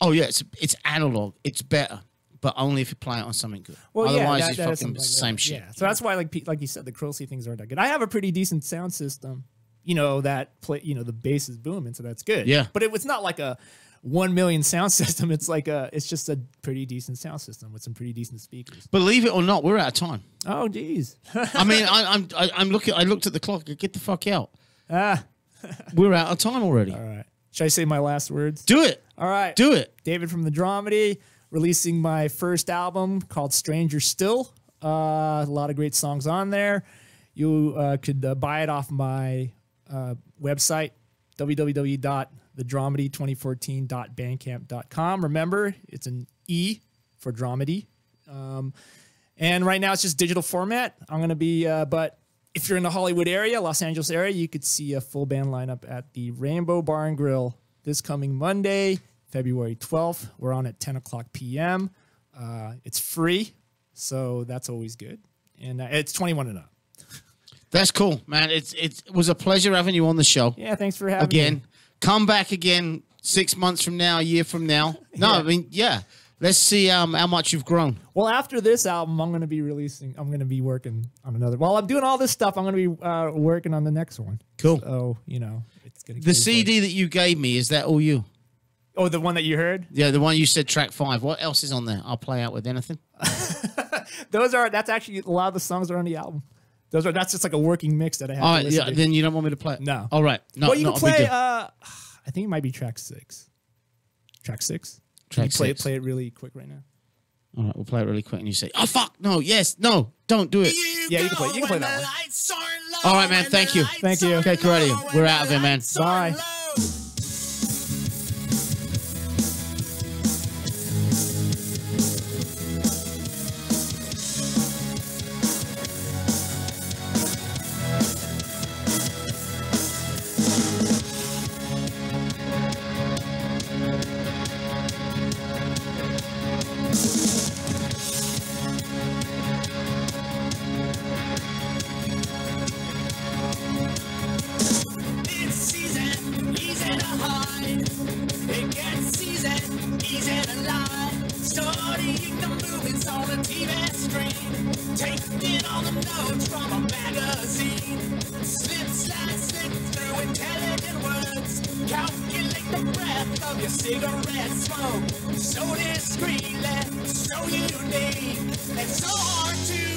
Oh yeah, it's analog. It's better, but only if you play it on something good. Well, otherwise, it's that fucking the same shit. Yeah, so that's why, like you said, the Crossley things aren't that good. I have a pretty decent sound system, that play, the bass is booming, so that's good. Yeah, but it's not like a 1 million sound system. It's like it's just a pretty decent sound system with some pretty decent speakers. Believe it or not, we're out of time. Oh, geez. I mean, I'm looking. I looked at the clock. Get the fuck out. We're out of time already. All right. Should I say my last words? Do it. All right. Do it. David from the Dramedy, releasing my first album called Stranger Still. A lot of great songs on there. You could buy it off my website, www.thedramedy2014.bandcamp.com. Remember, it's an E for Dramedy. And right now it's just digital format. I'm going to be, but if you're in the Hollywood area, Los Angeles area, you could see a full band lineup at the Rainbow Bar and Grill this coming Monday, February 12th. We're on at 10 o'clock p.m. It's free, so that's always good. And it's 21 and up. That's cool, man. It was a pleasure having you on the show. Yeah, thanks for having me. Again, come back again 6 months from now, a year from now. No, I mean, let's see how much you've grown. Well, after this album, I'm going to be working on another. While I'm doing all this stuff, I'm going to be working on the next one. Cool. So, it's going to The CD that you gave me, is that all you? Oh, the one that you heard? Yeah, the one you said track 5. What else is on there? I'll play out with anything. That's actually, a lot of the songs are on the album. That's just like a working mix that I have. All to right, listen yeah. to. Then you don't want me to play it? No. All right. No, Well, you not can a big play. deal. I think it might be track 6. Track 6. Track Can you 6. play it really quick right now. All right, we'll play it really quick, and you say, "Oh fuck, no, yes, no, don't do it." Yeah, you can play. You can play that one. All right, man. Thank you. Thank you. Okay, Radio. We're out of here, man. Bye. It's season, easy to hide. It gets season, easy to lie. Studying the movies on the TV screen. Taking all the notes from a magazine. Slip, slide, slip through intelligent words. Calculate the breath of your cigarette smoke. So discreetly, so unique, and so hard to